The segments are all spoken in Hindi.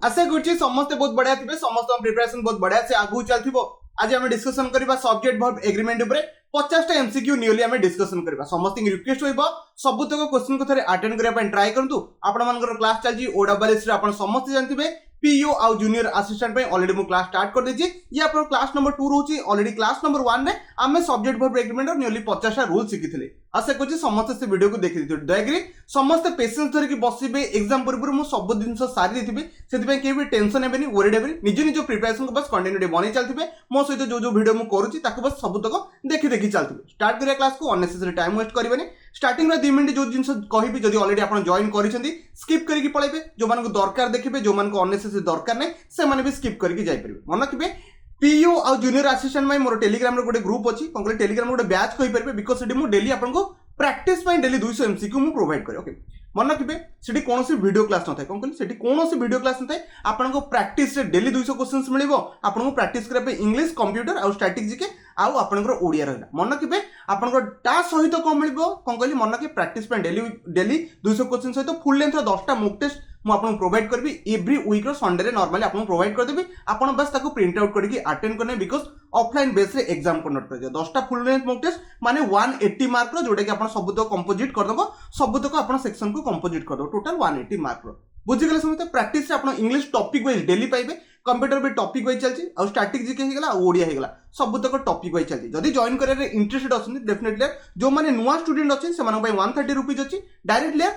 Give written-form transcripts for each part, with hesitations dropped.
आशा कर समस्त बहुत बढ़िया थे, समस्त प्रिपरेशन बहुत बढ़िया से आगू चलथिबो। आज हम डिस्कशन करबा सब्जेक्ट वर्ब एग्रीमेंट ऊपर 50 टा एमसीक्यू नियरली हम डिस्कशन करबा। समस्त रिक्वेस्ट होइबो सबुतक क्वेश्चन को थरे अटेंड करबा पय ट्राई करंतु। आपण मानकर क्लास चलजी ओडब्ल्यूएस रे आपण समस्त जानथिबे पीओ आ जूनियर असिस्टेंट पे ऑलरेडी मु क्लास स्टार्ट कर देछि। ये आपण क्लास नंबर 2 रहउछि। ऑलरेडी क्लास नंबर 1 रे हमें सब्जेक्ट वर्ब एग्रीमेंट और नियरली 50 टा रूल सिखिथिले। आशा करछि समस्त से वीडियो को देखि दिथि। दयागिरी समस्त पेशेंस धरि कि बसिबे एग्जाम पूर्व मु सब दिन सारी देथिबे। सेति पे के भी टेंशन हेबेनी, वरीड हेबेनी। निज निज प्रिपरेशन को बस कंटिन्यूटी बनै चलथिबे। मो सहित जो वीडियो मु करूछि ताको बस सबुतक देखि चलथिबे। स्टार्ट करिया क्लास को अननेसेसरी टाइम वेस्ट करबेनी। स्टार्टिंग में 2 मिनिट जो जिंस कहिबी जदी ऑलरेडी आपण जॉइन करिसेंती स्किप करिकि पळेबे। जो मानको दरकार देखिबे, जो मानको अननेसेसरी दरकार नै से माने भी स्किप करिकि जाई परिबे। मन रखिबे पीओ आ जूनियर असिस्टेंट में मोर टेलीग्राम रे गोटे ग्रुप अछि। कोन कहले टेलीग्राम गोटे बैच कहि परिबे बिकॉज़ सेडी मु डेली आपन को प्रैक्टिस पय डेली 200 एमसीक्यू मु प्रोवाइड करे। ओके मन रखिबे सेडी कोनोसी वीडियो क्लास न थाए। कोन कहले सेडी कोनोसी वीडियो क्लास न थाए। आपन को प्रैक्टिस रे डेली 200 क्वेश्चंस मिलिबो। आपन को प्रैक्टिस करे पे इंग्लिश कंप्यूटर आ स्टैटिक जीके आ आपन को ओडिया रहला। मन रखिबे आपन को ता सहित को मिलिबो। कोन कहले मन रखि प्रैक्टिस पे डेली 200 क्वेश्चन सहित फुल लेंथ 10 टा मॉक टेस्ट मु आपन प्रोवाइड करबी एवरी वीक रो संडे रे नॉर्मली आपन प्रोवाइड कर देबी। आपन बस ताको प्रिंट आउट करके अटेंड करने बिकॉज़ ऑफलाइन बेस रे एग्जाम कंडक्ट कर 10 टा फुल लेंथ मॉक टेस्ट माने 180 मार्क रो जोटा कि आपन सबुतो कंपोजिट कर दबो। सबुतो को आपन सेक्शन को कंपोजिट कर दो टोटल 180 मार्क रो। बुझि गेले समते प्रैक्टिस रे आपन इंग्लिश टॉपिक वाइज डेली पाइबे। कंप्यूटर भी टॉपिक वाइज चलची आ स्टैटिक जीके हेगला आ ओडिया हेगला सबुतो को टॉपिक वाइज चलची। जदी जॉइन करे रे इंटरेस्टेड अछन डेफिनेटली जो माने नुवा स्टूडेंट अछन से माने 130 रुपीस अछि। डायरेक्टली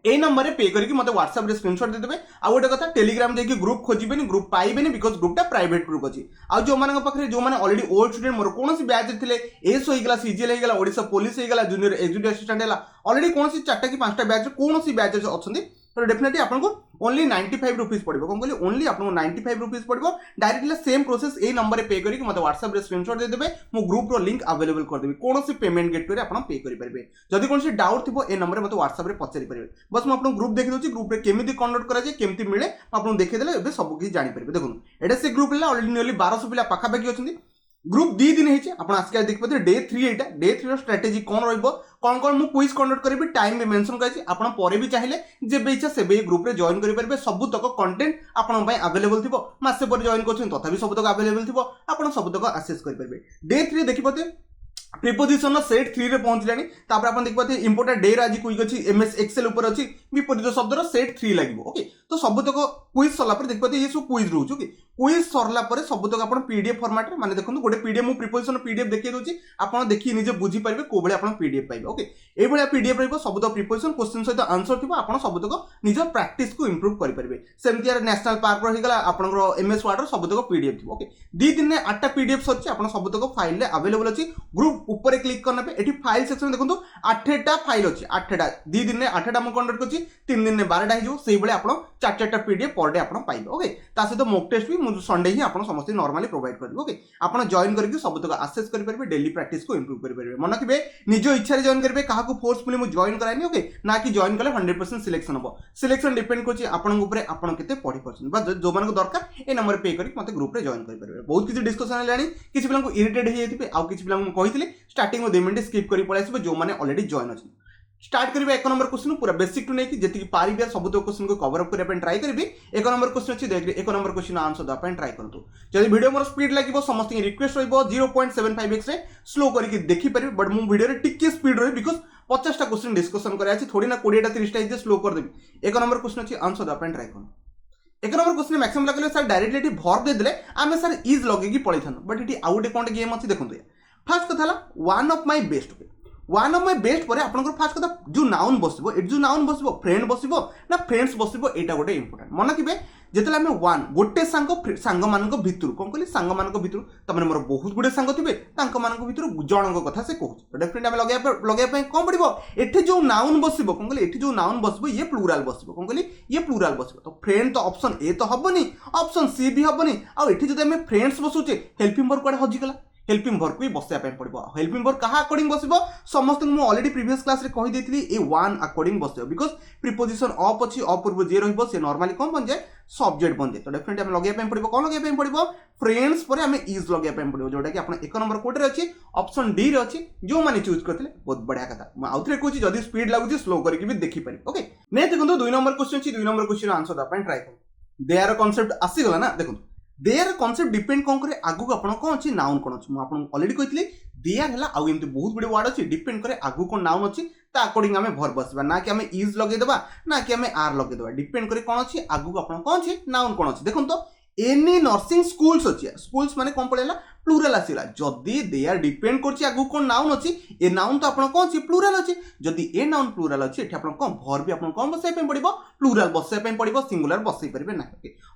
ए नंबर रे पे करके मते व्हाट्सएप रे स्क्रीनशॉट दे देबे। आ गोटे कथा टेलीग्राम जे कि ग्रुप खोजिबेनी, ग्रुप पाइबेनी बिकॉज़ ग्रुपटा प्राइवेट ग्रुप अछि। आ जो मानक पाखरे जो माने ऑलरेडी ओल्ड स्टूडेंट मोर कोनोसी बैच रे थिले एस होइगला, सीजीएल होइगला, ओडिसा पुलिस होइगला, जूनियर एग्जीक्यूटिव असिस्टेंट हैला ऑलरेडी कोनोसी 4टा कि 5टा बैच रे कोनोसी बैच अछंती तो डेफिनेटली आपन को ओनली 95 रुपीस पड़िबो। कोन कहली ओनली आपन को 95 रुपीस पड़िबो। डायरेक्टली सेम प्रोसेस ए नंबर रे पे करके मते व्हाट्सएप रे स्क्रीनशॉट दे देबे। मु ग्रुप रो लिंक अवेलेबल कर देबी। कोनोसी पेमेंट गेटवे रे आपन पे करि परबे। जदी कोनोसी डाउट थिबो ए नंबर रे मते व्हाट्सएप रे पचरि परबे। बस मु आपन ग्रुप देखि दोछि। ग्रुप रे केमिति कंडक्ट करा जे केमिति मिले आपन देखि देले एबे सब कि जानि परबे। देखुन एटा से ग्रुप ले ऑलरेडी नियरली 1200 पिला पाखा पाखी अछंती। ग्रुप 2 दिन हेचे आपण आजके देख पते डे 3 एटा डे 3 रो स्ट्रेटजी कोन रहइबो कोन मु क्विज कंडक्ट करबी। टाइम भी मेंशन करछि। आपण परे भी चाहिले जेबे इच्छा सेबे ग्रुप रे जॉइन करि परबे। सब तक कंटेंट आपण पय अवेलेबल थिबो। मासे पर जॉइन करछन तथापि सब तक अवेलेबल थिबो। आपण सब तक एक्सेस करि परबे। डे 3 देखि पते प्रीपोजिशन सेट 3 रे पहुंचलानी। तापर आपण देखि पते इंपोर्टेंट डे रे आज क्विज अछि एमएस एक्सेल ऊपर अछि विपरीत शब्द रो सेट 3 लागिबो। ओके तो सब तक क्विज सरला पर देखि पते ये सब क्विज रहउछ। ओके क्विज सरला पर सब तक आपण पीडीएफ फॉर्मेट रे माने देखंतु गोटे पीडीएफ मु प्रीपोजिशन पीडीएफ देखि दोछि। आपण देखि निजे बुझी परबे को बळे आपण पीडीएफ पाइबे। ओके ए बळे पीडीएफ रहइबो सब तक प्रीपोजिशन क्वेश्चन सहित आंसर थिबो। आपण सब तक निज प्रैक्टिस को इंप्रूव करि परबे। सेमति यार नेशनल पार्क रो हिगला आपण रो एमएस वर्ड रो सब तक पीडीएफ थिबो। ओके 2 दिन ने 8टा पीडीएफ अछि। आपण सब तक फाइल रे अवेलेबल अछि। ग्रुप ऊपर क्लिक करना पे एठी फाइल सेक्शन में देखंतु 8टा फाइल अछि। 8टा 2 दिन ने 8टा मु कंडक्ट करछि। 3 दिन ने 12टा हिजो सेही बळे आपण 4-4टा पीडीएफ पर डे आपण पाइबे। ओके ता सहित मॉक टेस्ट भी मु संडे ही आपण समस्त नॉर्मली प्रोवाइड करबो। ओके आपण जॉइन करके सब तक एक्सेस करि परबे। डेली प्रैक्टिस को इंप्रूव करि परबे। मन रखिबे निज इच्छा रे जॉइन करबे। काहा को फोर्सफुली मु जॉइन कराइनी। ओके ना कि जॉइन कले 100% सिलेक्शन हो। सिलेक्शन डिपेंड करछि आपण ऊपर आपण केते पढि परछन। बस जो मन को दरकार ए नंबर पे करके मते ग्रुप रे जॉइन करि परबे। बहुत किछि डिस्कशन लानी किछि पिला को इरिटेट हे जेतिबे आ किछि पिला को कहितले स्टार्टिंग में 2 मिनिट स्किप करि पळै आसीबे जो माने ऑलरेडी जॉइन अछि। स्टार्ट करिबे 1 नंबर क्वेश्चन पूरा बेसिक टू नेकी जेति पारिबे सब तो क्वेश्चन को कवर अप करिया पे ट्राई करबी। 1 नंबर क्वेश्चन अछि देख 1 नंबर क्वेश्चन आंसर द पे ट्राई करतु। जदि वीडियो मोर स्पीड लागिबो समस्त रिक्वेस्ट रहइबो 0.75x रे स्लो करके देखि परिबे। बट मु वीडियो रे टिके स्पीड रही बिकॉज़ 50 टा क्वेश्चन डिस्कशन करे अछि। थोड़ी ना 20 टा 30 टा इजे स्लो कर देबी। 1 नंबर क्वेश्चन अछि आंसर द पे ट्राई करन। 1 नंबर क्वेश्चन मैक्सिमम लगले सर डायरेक्टली एठी वर्ब दे देले आमे सर इज लगेगी पळै थान। बट एठी आउट कोन गेम अछि देखंतु। फर्स्ट कथा हला one of my best. One of my best पर आपन फास्ट कथा जो नाउन बसिबो एट जो नाउन बसिबो फ्रेंड बसिबो ना फ्रेंड्स बसिबो एटा गोटे इंपोर्टेंट। मन किबे जेतले हमें वन गोटे सांग मानक भितरु कोन कहली सांग मानक भितरु तमने मोर बहुत गुडे सांग थिबे तांक मानक भितरु जनक कथा से कहू तो डेफिनेटली हम लगेया पे कोन पड़िबो एठी जो नाउन बसिबो कोन कहली एठी जो नाउन बसिबो ये प्लूरल बसिबो कोन कहली ये प्लूरल बसिबो। तो फ्रेंड तो ऑप्शन ए तो हबनी, ऑप्शन सी भी हबनी। आ एठी जदि हमें फ्रेंड्स बसुचे हेल्पिंग वर्ब कोड हजि गला। हेल्पिंग वर्ब को बसिया पे पड़िबो। हेल्पिंग वर्ब कहा अकॉर्डिंग बसिबो समस्त मु ऑलरेडी प्रीवियस क्लास रे कहि देथिली ए वन अकॉर्डिंग बसियो बिकॉज़ प्रीपोजिशन ऑफ अछि ऑफ पूर्व जे रहइबो से नॉर्मली कोन बन जाय सब्जेक्ट बन जाय। तो डेफिनेटली हम लगेया पे पड़िबो कोन लगेया पे पड़िबो फ्रेंड्स पर हमें इज लगेया पे पड़िबो जोटा कि आपण 1 नंबर कोड रे अछि ऑप्शन डी रे अछि जो माने चूज करथिले बहुत बढ़िया कथा। म आउथरे कहूची जदी स्पीड लागुची स्लो करके भी देखि पारि। ओके नै देखंतो 2 नंबर क्वेश्चन अछि 2 नंबर क्वेश्चन आंसर द अपन ट्राई करू। देयर कॉन्सेप्ट आसीगला ना देखो देयर कॉन्सेप्ट डिपेंड कौन करे आगु को आपण कौन अछि नाउन कौन अछि मु आपण ऑलरेडी कहितली देयर हला आउ एमती बहुत बड़ी वर्ड अछि डिपेंड करे आगु को नाउन अछि ता अकॉर्डिंग हमें भर बसबा ना कि हमें इज लगे देबा ना कि हमें आर लगे देबा डिपेंड करे कौन अछि आगु को आपण कौन अछि नाउन कौन अछि देखो तो एनी नर्सिंग स्कूल्स अछि स्कूल्स माने कोन पड़ेला प्लूरल आसीला जदी दे आर डिपेंड करछि आगु कोन नाउन अछि ए नाउन तो आपण कोन अछि प्लूरल अछि जदी ए नाउन प्लूरल अछि एठी आपण कोन भर भी आपण कोन बसै पे पड़िबो प्लूरल बसै पे पड़िबो सिंगुलर बसै परिबे ना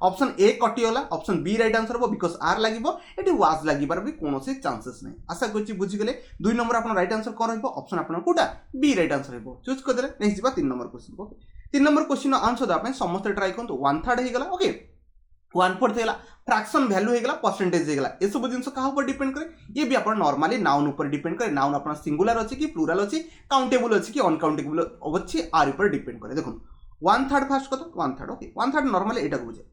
ऑप्शन ए कटियोला ऑप्शन बी राइट आंसर हो बिकॉज़ आर लागिबो एठी वाज लागिबार भी कोनोसी चांसेस नै आशा करछि बुझि गेले 2 नंबर आपण राइट आंसर कोन रहबो ऑप्शन आपण कोटा बी राइट आंसर रहबो चूज कर देले नेक्स्ट जिबा 3 नंबर क्वेश्चन को 3 नंबर क्वेश्चन आंसर दा पे समस्त ट्राई करतो 1/3 हे गेला ओके 1/4 हेला फ्रैक्शन वैल्यू हेगला परसेंटेज हेगला ए सब जिंस कहा ऊपर डिपेंड करे ये भी अपन नॉर्मली नाउन ऊपर डिपेंड करे नाउन अपन सिंगुलर अछि कि प्लूरल अछि काउंटेबल अछि कि अनकाउंटेबल अछि आर ऊपर डिपेंड करे देखो 1/3 फर्स्ट कथा 1/3 ओके 1/3 नॉर्मली एटा को बुझे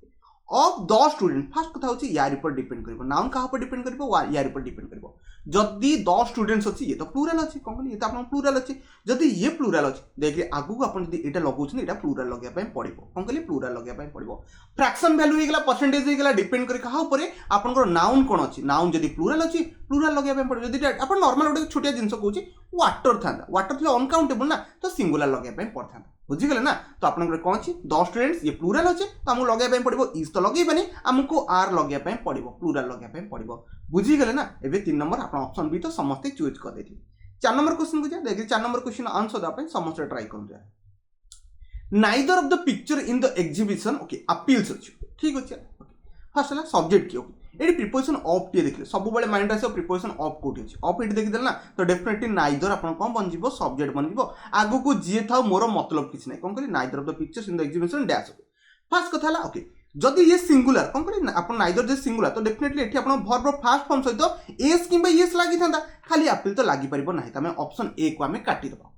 ऑफ 10 स्टूडेंट फर्स्ट कथा होछि यार ऊपर डिपेंड करबो नाउन कहा ऊपर डिपेंड करबो यार ऊपर डिपेंड करबो जदी 10 स्टूडेंट्स अछि ये तो प्लूरल अछि कोन ये तो अपन प्लूरल अछि जदी ये प्लूरल अछि देखि आगु को अपन जदी एटा लगौछ एटा प्लूरल लगे पय पड़िबो कोन कहली प्लूरल लगे पय पड़िबो फ्रैक्शन वैल्यू हेगला परसेंटेज हेगला डिपेंड करे कहा ऊपर आपन को नाउन कोन अछि नाउन जदी प्लूरल अछि प्लूरल लगे पय पड़िबो जदी अपन नॉर्मल ओटे छोटिया जिंस कहूछि वाटर थांदा वाटर थले अनकाउंटेबल ना तो सिंगुलर लगे पय पड़थांदा बुझी गेले ना तो आपन कोन अछि 10 स्टूडेंट्स ये प्लूरल अछि तो हमु लगे पय पड़िबो इज तो लगे बनी हमको आर लगे पय पड़िबो प्लूरल लगे पय पड़िबो बुझी गेले ना एबे 3 नंबर आपन ऑप्शन बी तो समस्त चूज कर देथि 4 नंबर क्वेश्चन को जा देखि 4 नंबर क्वेश्चन आंसर दा पय समस्त ट्राई करु जा neither of the picture in the exhibition okay appeals अछि ठीक अछि फर्स्ट हला सब्जेक्ट की ओके एडी प्रिपोजिशन ऑफ टी देखले सब बेले माइंड आसे प्रिपोजिशन ऑफ कोठी अछि ऑफ एडी देखि देला ना तो डेफिनेटली नाइदर आपन कोन बन जिवो सब्जेक्ट बन जिवो आगु को जे थाओ मोर मतलब किछ नै कोन करी neither of the pictures in the exhibition dash first कथा हला ओके जदि ये सिंगुलर कोन करी आपन नाइदर जे सिंगुलर तो डेफिनेटली एठी आपन वर्ब फर्स्ट फॉर्म सहित एस किबा एस लागि थांदा खाली अपील तो लागि परिबो नाही तमे ऑप्शन ए को हमें काटी दबा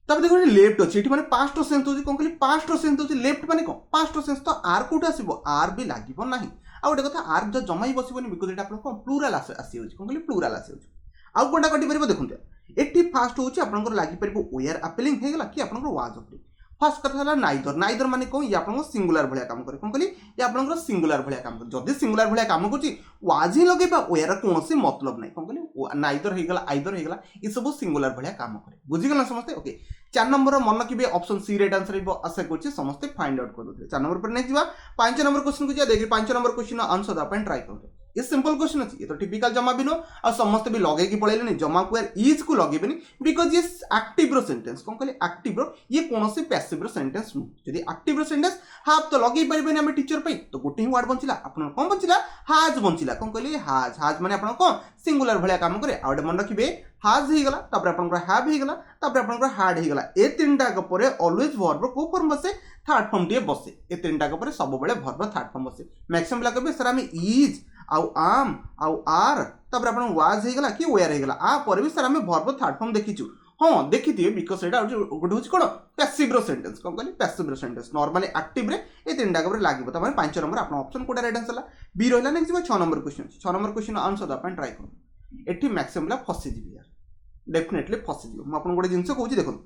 तब देखो लेफ्ट अछि एठी माने पास्ट सेंस होछि कोन कली पास्ट सेंस होछि लेफ्ट माने कोन पास्ट सेंस तो आर कोट आसीबो आर भी लागिबो नाही आ गोटे कथा आर जो जमाई बसिबोनी बिकॉज़ एटा आपन कोन प्लूरल आसी होछि कोन कली प्लूरल आसी होछि आ कोनटा कटि परिबो देखुंते एठी फर्स्ट होछि आपन को लागि परिबो वेयर अपीलिंग हेगला कि आपन को वाज अपीलिंग फर्स्ट कथा हला नाइदर नाइदर माने कोन या आपन सिंगुलर भलिया काम करे कोन कली या आपन को सिंगुलर भलिया काम करे जदी सिंगुलर भलिया काम करछि वाज ही लगेबा वेयर कोनोसी मतलब नै कोन कली नाइदर हेगला आइदर हेगला ई सब सिंगुलर भलिया काम करे बुझि गेला समझते ओके 4 नंबर मन कि ऑप्शन सी राइट आंसर हो आशा करछि समस्त फाइंड आउट कर दो 4 नंबर पर नेक्स्ट जीवा 5 नंबर क्वेश्चन को जा देखि 5 नंबर क्वेश्चन आंसर अपन ट्राई करते ये सिंपल क्वेश्चन अछि ये तो टिपिकल जमा भी नो आ समस्त भी लगे की पळेले नै जमा को इज को लगेबेनी बिकॉज़ ये एक्टिव रो सेंटेंस कोन कहले एक्टिव रो ये कोनोसी पैसिव रो सेंटेंस नु यदि एक्टिव रो सेंटेंस हाफ तो लगे परिबेनी हम टीचर पे तो गोटे ही वर्ड बंचिला अपन कोन बंचिला हाज बंचिला कोन कहले हाज हाज माने अपन कोन सिंगुलर भलिया काम करे आउडे मन रखिबे हाज हे गला तपर अपन को हैव हे गला तपर अपन को हार्ड हे गला ए तीनटा के परे ऑलवेज वर्ब को फॉर्म बसे थर्ड फॉर्म टे बसे ए तीनटा के परे सब बेले वर्ब थर्ड फॉर्म बसे मैक्सिमम लागबे सर हम इज आउ आम आउ आर तपर अपन वाज हे गला कि वेयर हे गला आ पर भी सर हम वर्ब थर्ड फॉर्म देखिचु हां देखिथिए बिकॉज़ एटा गोटे होछि कोन पैसिव रो सेंटेंस कोन कहली पैसिव रो सेंटेंस नॉर्मली एक्टिव रे ए तीनटा के परे लागिबो त माने 5 नंबर अपन ऑप्शन कोडा राइट आंसर बी रहला next 6 number question 6 number question answer अपन ट्राई करू एठी मैक्सिमम ला फसी जिबि यार डेफिनेटली फसी जिवो म अपन गोटे जिंस कहूछि देखो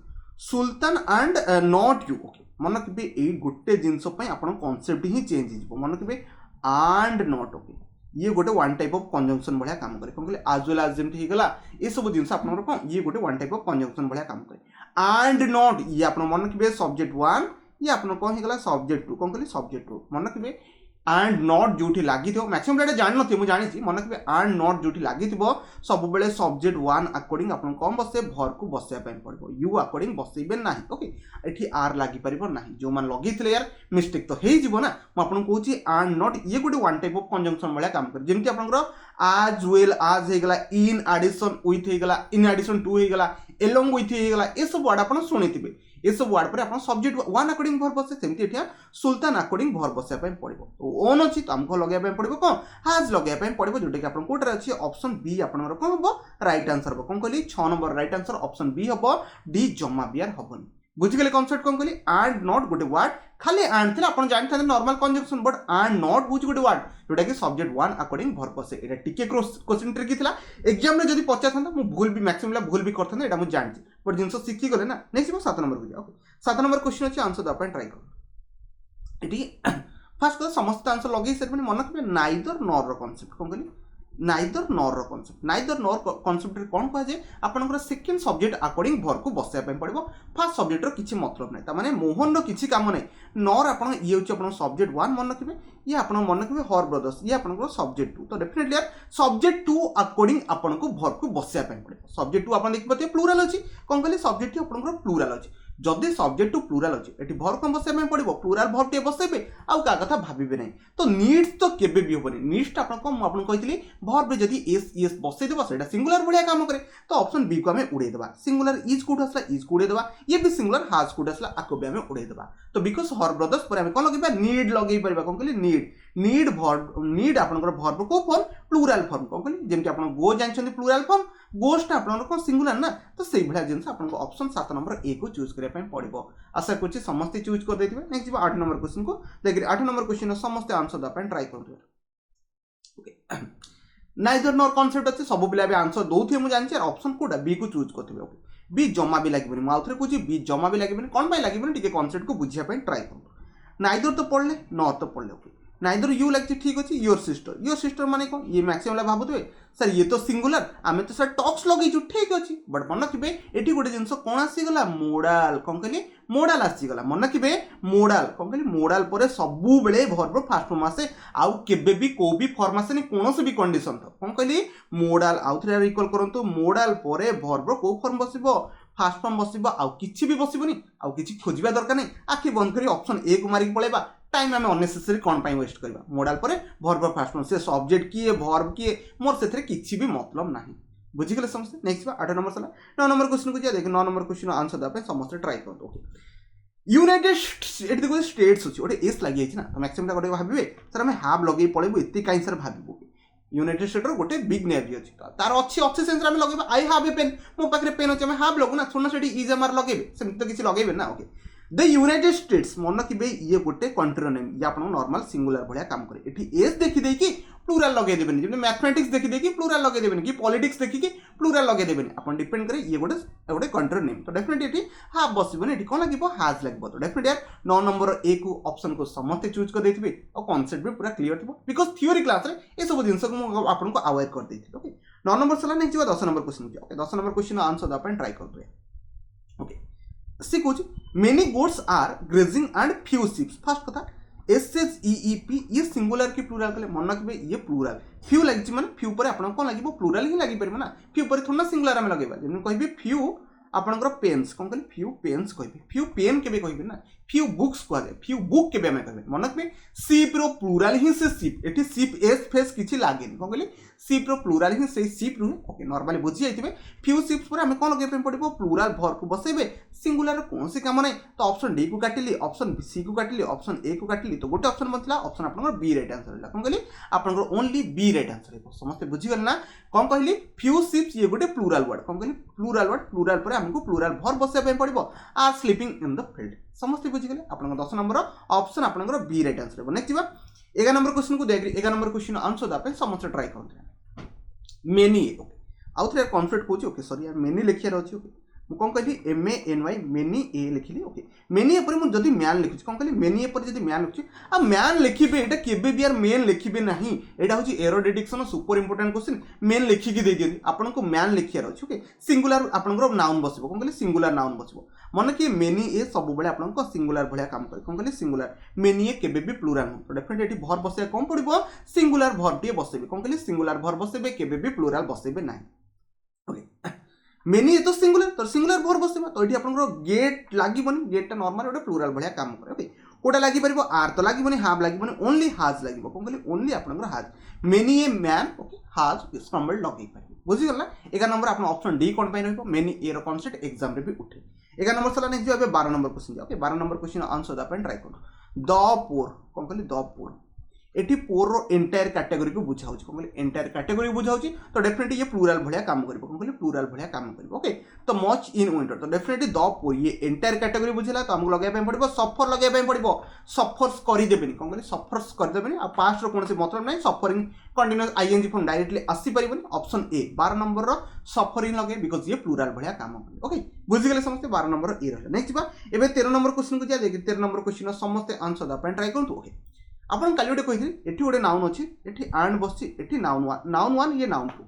sultan and not you okay मन कि ए गोटे जिंस पय अपन कांसेप्ट ही चेंज जिवो मन कि एंड नॉट ओके ये गोटे वन टाइप ऑफ कंजंक्शन भलिया काम करे कोन कहले एज वेल एज जेमति हिगला ए सब जिंस आपन कोन ये गोटे वन टाइप ऑफ कंजंक्शन भलिया काम करे एंड नॉट ये आपन मन कि सब्जेक्ट 1 ये आपन कोन हिगला सब्जेक्ट 2 कोन कहले सब्जेक्ट 2 मन कि एंड नॉट जोठी लागि थो मैक्सिमम डेटा जान नथि मु जानि छी मन कि एंड नॉट जोठी लागि थिबो सब बेले सब्जेक्ट 1 अकॉर्डिंग आपन कम बसे भर को बसे पय पड़बो यू अकॉर्डिंग बसेबे नाही ओके एठी आर लागि परिबो नाही जो मान लगी थिले यार मिस्टेक तो हेइ जिवो ना म आपन कहूची एंड नॉट ये गोटे वन टाइप ऑफ कंजंक्शन भलिया काम कर जेमति आपन as well as हेगला in addition with हेगला in addition to हेगला along with हेगला ए सब वर्ड आपन सुनिथिबे ए सब वर्ड पर आपन सब्जेक्ट 1 अकॉर्डिंग वर्ब बसे सेमति एठिया सुल्तान अकॉर्डिंग वर्ब बसे पय पड़िबो तो ओन अछि त हमको लगे पय पड़िबो कोन has लगे पय पड़िबो जोटे कि आपन कोटर अछि ऑप्शन बी आपनर कोन हबो राइट आंसर हबो कोन कहली 6 number right answer option B हबो डी जम्मा बियार हबोनी बुझि गेले कांसेप्ट कोन कहली एंड नॉट गोटे वर्ड खाली एंड थिला अपन जानि थाते normal conjunction but and not बुझ गोटे वर्ड जोटा कि सब्जेक्ट 1 अकॉर्डिंग वर्ब बसे एटा टिके क्वेश्चन ट्रिकी थिला एग्जाम रे जदी पचा थांता मु भूल भी मैक्सिमम ला भूल भी करथांता एटा मु जानि छी पर जिंसो सिखि गले ना नेक्स्ट 7 नंबर को जा ओके 7 नंबर क्वेश्चन अछि आंसर द अपन ट्राई कर एटी फास्ट कथा समस्त आंसर लगे सारे मन रखिए नाइदर नॉर रो कांसेप्ट कौन कहली नाइदर नॉर रो कांसेप्ट नाइदर नॉर कांसेप्ट रे कोन कह जे आपनकर सेकंड सब्जेक्ट अकॉर्डिंग वर्ब को बसया पे पड़िबो फर्स्ट सब्जेक्ट रो किछि मतलब नै त माने मोहन रो किछि काम नै नॉर आपन ये होछि आपन सब्जेक्ट 1 मन रखिबे ये आपन मन रखिबे हर ब्रदर्स ये आपन सब्जेक्ट 2 तो डेफिनेटली यार सब्जेक्ट 2 अकॉर्डिंग आपन को वर्ब को बसया पे पड़िबो सब्जेक्ट 2 आपन देखि पते प्लूरल अछि कोन कहली सब्जेक्ट 2 आपन प्लूरल अछि जदि सब्जेक्ट टू प्लूरल अच्छे ये वर्ब कौन बसैया पड़ो प्लूरल वर्ब टे बसैबे आउ क्या कथा भावे ना तो नीड्स तो केबे भी हेनी नीड्स आपको कही वर्ब जदि एस एस बसईदेव से सिंगुलर भाया काम करे तो ऑप्शन बी को आम उड़ेदेवा सिंगुलर इज कौट आसला इज को उड़ेदेवा ये भी सिंगुलर हाज कौट आसला आपको भी आम उड़ेदेवा तो बिकज हर ब्रदर्स पर आम कौन लगे नीड लगे पार कौन कहली नीड नीड आपंकर वर्ब को फॉर्म प्लूरल फॉर्म कौन कहली जमी आप गो जानते प्लूरल फॉर्म गोस्ट आपंकर कौन सिंगुलर ना तो से भाया जिन आपको ऑप्शन 7 नंबर ए को चूज करने पड़ो आशा कर समस्ते चूज कर देते नेक्स्ट जी 8 नंबर क्वेश्चन को देखिए 8 नंबर क्वेश्चन समस्त आंसर देवाई ट्राई कर नाइदर नॉर कॉन्सेप्ट अच्छे सब पिला भी आंसर दौथे मुझे जानची ऑप्शन कोटा बी को चूज करते ओके बी जमा भी लगे मुझे कौन बी जमा भी लगे कौन लगे टी कॉन्सेप्ट को बुझापी ट्राई कर नाइदर तो पढ़ले नॉर तो पढ़ले ओके नाइदर यू लगे ठीक अच्छे योर सिस्टर माने कौन ये मैक्सिमम भावुए सर ये तो सिंगुलर आम तो सर टक्स लगे ठीक अच्छे बट मन रखिए ये गोटे जिन कौन आसीगला मोडाल कौन कहली मोडाल आसीगला मन रखिए मोडाल कौन कहली मोडाल पर सबु बेले वर्ब फास्ट फॉर्म आसे आउ केबे भी को भी फॉर्म आसे कौन भी कंडीशन तो कौन कहली मोडाल आउ थे रिकॉल करंतु मोडाल पर वर्ब को फॉर्म बसिबो फास्ट फॉर्म बसिबो आउ किछि भी बसिबोनी आउ किछि खोजिबा दरकार नै आखि बंद करी ऑप्शन ए को मारिक पळेबा टाइम आम अननेसेसरी कौन पाई वेस्ट करबा मोडाल पर वर्ब फास्ट फॉर्म से सब्जेक्ट किए वर्ब किए मोर से किछि भी मतलब नाही बुझिगले समझते नेक्स्ट 8 नंबर सला 9 नंबर क्वेश्चन को जा देख 9 नंबर क्वेश्चन आंसर दा पे समस्त ट्राई करतो ओके यूनाइटेड एट देखो स्टेट्स अछि ओटे एस लागि अछि ना तो मैक्सिमम टा गोटे भाबिबे सर हम हैव लगे पळेबो एते काई सर भाबिबो यूनाइटेड स्टेट रो गोटे बिग नेवी अछि तार अछि अच्छे सेंस रे हम लगेबा आई हैव ए पेन मो पाखरे पेन अछि हम हैव लगु ना छोना सेठी इज एमआर लगेबे सेम तो किछि लगेबे ना ओके द यूनाइटेड स्टेट्स मन रखिए ये गोटे कंट्री नेम ये आपन नॉर्मल सिंगुलर भाया काम करे एठी एस देखि देकी प्लूरल लगे देबेनी जेमे मैथमेटिक्स देखि देकी प्लूरल लगे देबेनी कि पॉलिटिक्स देखि कि प्लूरल लगे देबेनी अपन डिपेंड करे ये गोटे कंट्री नेम तो डेफिनेटली एठी हाफ बसिबोनी एठी कोन लागिबो हाज लागिबो तो डेफिनेटली यार 9 नंबर ए को ऑप्शन को समस्त चूज कर देथिबे और कांसेप्ट भी पूरा क्लियर थिबो बिकॉज़ थ्योरी क्लास रे ए सब जिंस को आपन को अवेयर कर देथि ओके 9 नंबर सला next 10 number question okay 10 number question answer द अपन ट्राई करतो ओके सी कुछ many goats are grazing and few sheeps first कथा SHEEP ये सिंगुलर की प्लूरल कले मन रखिबे ये प्लूरल फ्यू लागि माने फ्यू पर आपन कोन लागिबो प्लूरल ही लागि परबो ना फ्यू पर थोना सिंगुलर हम लगेबा जेन कहबे फ्यू आपनकर पेन्स कोन कहली फ्यू पेन्स कहबे फ्यू पेन केबे कहबे ना फ्यू बुक्स कहबे फ्यू बुक केबे हम कहबे मन रखबे शिप रो प्लूरल ही से शिप एठी शिप एस फेस किछि लागेनी कोन कहली शिप रो प्लूरल ही से शिप रुहे ओके नॉर्मली बुझी जाइतिबे फ्यू शिप्स पर हम कोन लगे पड़िबो प्लूरल वर्ब को बसेबे सिंगुलर रो कोन से काम नै तो ऑप्शन डी को काटिली ऑप्शन सी को काटिली ऑप्शन ए को काटिली तो गोटे ऑप्शन बचला ऑप्शन आपनकर बी राइट आंसर होला कोन कहली आपनकर ओनली बी राइट आंसर हे समस्त बुझी गल ना कोन कहली फ्यू शिप्स ये गोटे प्लूरल वर्ड कोन कहली प्लूरल पर हमको प्लूरल वर्ब बसेबे पे पड़िबो are sleeping in the field समस्त बुझी गले आपनकर 10 नंबर ऑप्शन आपनकर बी राइट आंसर हे नेक्स्ट बा 11 नंबर क्वेश्चन को देख 11 नंबर क्वेश्चन आंसर दा पे समस्त ट्राई करते मेनी ओके आउ थे कॉन्फ्लिक्ट कोची ओके सॉरी यार मेनी लिखियार अछि ओके मु कोन कहली MANY मेनी ए लिखिली ओके मेनी ए पर मु जदी मैन लिखुची कोन कहली मेनी ए पर जदी मैन लिखुची आ मैन लिखिबे एटा केबे भी यार मेन लिखिबे नाही एटा होची error detection super important question main लिखि की दे दियनि आपन को मैन लिखियार अछि ओके सिंगुलर आपन को नाउन बसिबो कोन कहली सिंगुलर नाउन बसिबो मन कि मेनी ए सब बेले आपन को सिंगुलर भलिया काम करे कोन कहली सिंगुलर मेनी ए केबे भी प्लूरल न तो डेफिनेटली एटी वर्ब बसिया कोन पड़िबो सिंगुलर वर्ब टी बसेबे कोन कहली सिंगुलर वर्ब बसेबे केबे भी प्लूरल बसेबे नाही ओके मेनी तो सिंगुलर वर्ब बसेबा तो एठी आपन गेट लागिबोनी गेट नॉर्मल ओटे प्लूरल भलिया काम करे ओके कोटा लागि परबो आर तो लागिबोनी हाफ लागिबोनी ओनली हाज लागिबो कोन कहली ओनली आपन हाज मेनी ए मैन ओके हाज स्टम्बल्ड लगे परबो बुझि गल ना 11 नंबर आपन ऑप्शन डी कोन पाइ रहबो मेनी ए रो कॉन्सेप्ट एग्जाम रे भी उठे 11 नंबर सला नेक्स्ट जो 12 नंबर क्वेश्चन जा ओके 12 नंबर क्वेश्चन आंसर दा अपन ट्राई करो द पोर कोन कहली द पोर एटी पोर रो एंटायर कैटेगरी को बुझाउ छी कोन कहली एंटायर कैटेगरी बुझाउ छी तो डेफिनेटली ये प्लूरल भलिया काम करबो कोन कहली प्लूरल भलिया काम करबो ओके तो मच इन विंटर तो डेफिनेटली द पोर ये एंटायर कैटेगरी बुझिला तो हमको लगाय पे पड़िबो सफर लगाय पे पड़िबो सफर्स करि देबेनी कोन कहली सफर्स कर देबेनी आ पास्ट रो कोनसे मतलब नै suffering continuous I N G form directly आसी परिबोनी ऑप्शन ए 12 नंबर रो सफरिंग लगे बिकॉज़ ये प्लूरल भलिया काम करे ओके बुझि गेले समस्त 12 नंबर ए रहले नेक्स्ट बा एबे 13 नंबर क्वेश्चन को जा देखि 13 नंबर क्वेश्चन समस्त आंसर दा पे ट्राई करंतु ओके आपन काली गोटे कहिथि एठी गोटे नाउन अछि एठी एंड बसछि एठी नाउन वन ये नाउन टू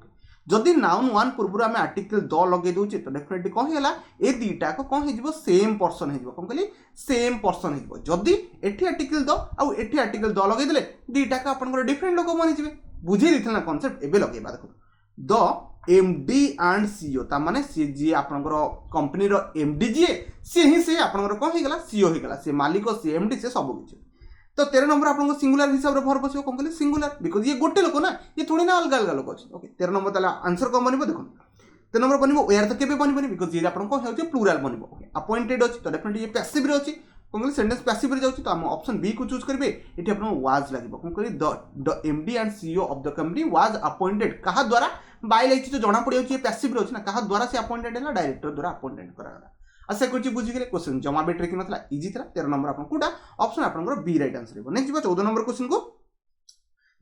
जदि नाउन वन पूर्व आम आर्टिकल द लगे दूचे तो डेफिनेटली कौन है ए दुईटा कौन हो सेम पर्सन हो कौन कहली सेम पर्सन हो जदि एठी आर्टिकल द आउ एठी आर्टिकल द लगे दुईटा आपंकर डिफरेंट लोक बनी बुझे देते ना कनसेप्ट एबे लगेबा देखो द एमडी एंड सीईओ ता माने सी जी आपनकर कंपनी रो एमडी जी सी ही से आपनकर कौन हो गला सीईओ हो गला से मालिक से एमडी से सब किछ तो 13 नंबर आपको सिंगुलर हिसाब से वर्ब बसियो कौन कहले सिंगुलर बिकॉज ये गोटे लोक ना ये थोड़ी ना अलग अलग लोक अछि ओके 13 नंबर ताला आंसर कौन बनबो देखो 13 नंबर बनबो वेयर तो केबे बनबो बिकॉज ये आपन को हेउचे प्लूरल बनबो ओके अपॉइंटेड अछि तो डेफिनेटली ये पैसिव रे अछि कौन कहले सेंटेंस पैसिव रे जाउछि तो हम ऑप्शन बी को चूज करबे एठी आपन वाज लागिबो कौन कहले the MD and CEO of the company was appointed कहा द्वारा बाय लाइछि तो जणा पड़ियो छि पैसिव रे अछि ना कहा द्वारा से अपॉइंटेड है ना डायरेक्टर द्वारा अपॉइंटेड करा गला आशा करूँ बुझीगले क्वेश्चन जमा बेटर कि नथला इजी था 13 नंबर आपन कोटा ऑप्शन आपनकर बी राइट आंसर हो नेक्स्ट 14 नंबर क्वेश्चन को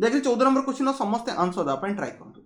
देखिए 14 नंबर क्वेश्चन समस्त आंसर दा अपन ट्राई करंतु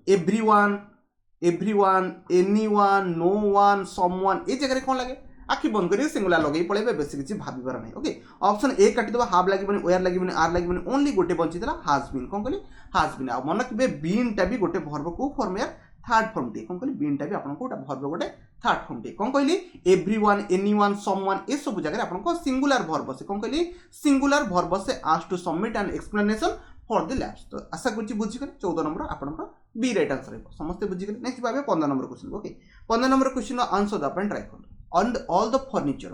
everyone anyone no one someone ए जगह कौन लगे आखि बंद करी सिंगुलर लगे पळेबे बेसी किछि भाबिबार नै ओके ऑप्शन ए काटि दबा हाफ लागिबनी वेयर लागिबनी आर लागिबनी ओनली गोटे बंचितला हैज बीन कोन कहली हैज बीन आ मन के बीन टा भी गोटे वर्ब को फॉर्म या थर्ड फॉर्म टी कौन कहली बीन टा भी आपन कोटा वर्ब गोटे थर्ड फॉर्म टी कौन कहली एवरीवन एनीवन समवन ए सब जगह आपन को सिंगुलर वर्ब से कौन कहली सिंगुलर वर्ब से asked to submit an explanation for the labs तो आशा करछि बुझी गले 14 नंबर आपन को बी राइट आंसर हो समस्त बुझी गले नेक्स्ट भाबे 15 number question okay 15 number question answer द अपन ट्राई करू ऑन ऑल द फर्नीचर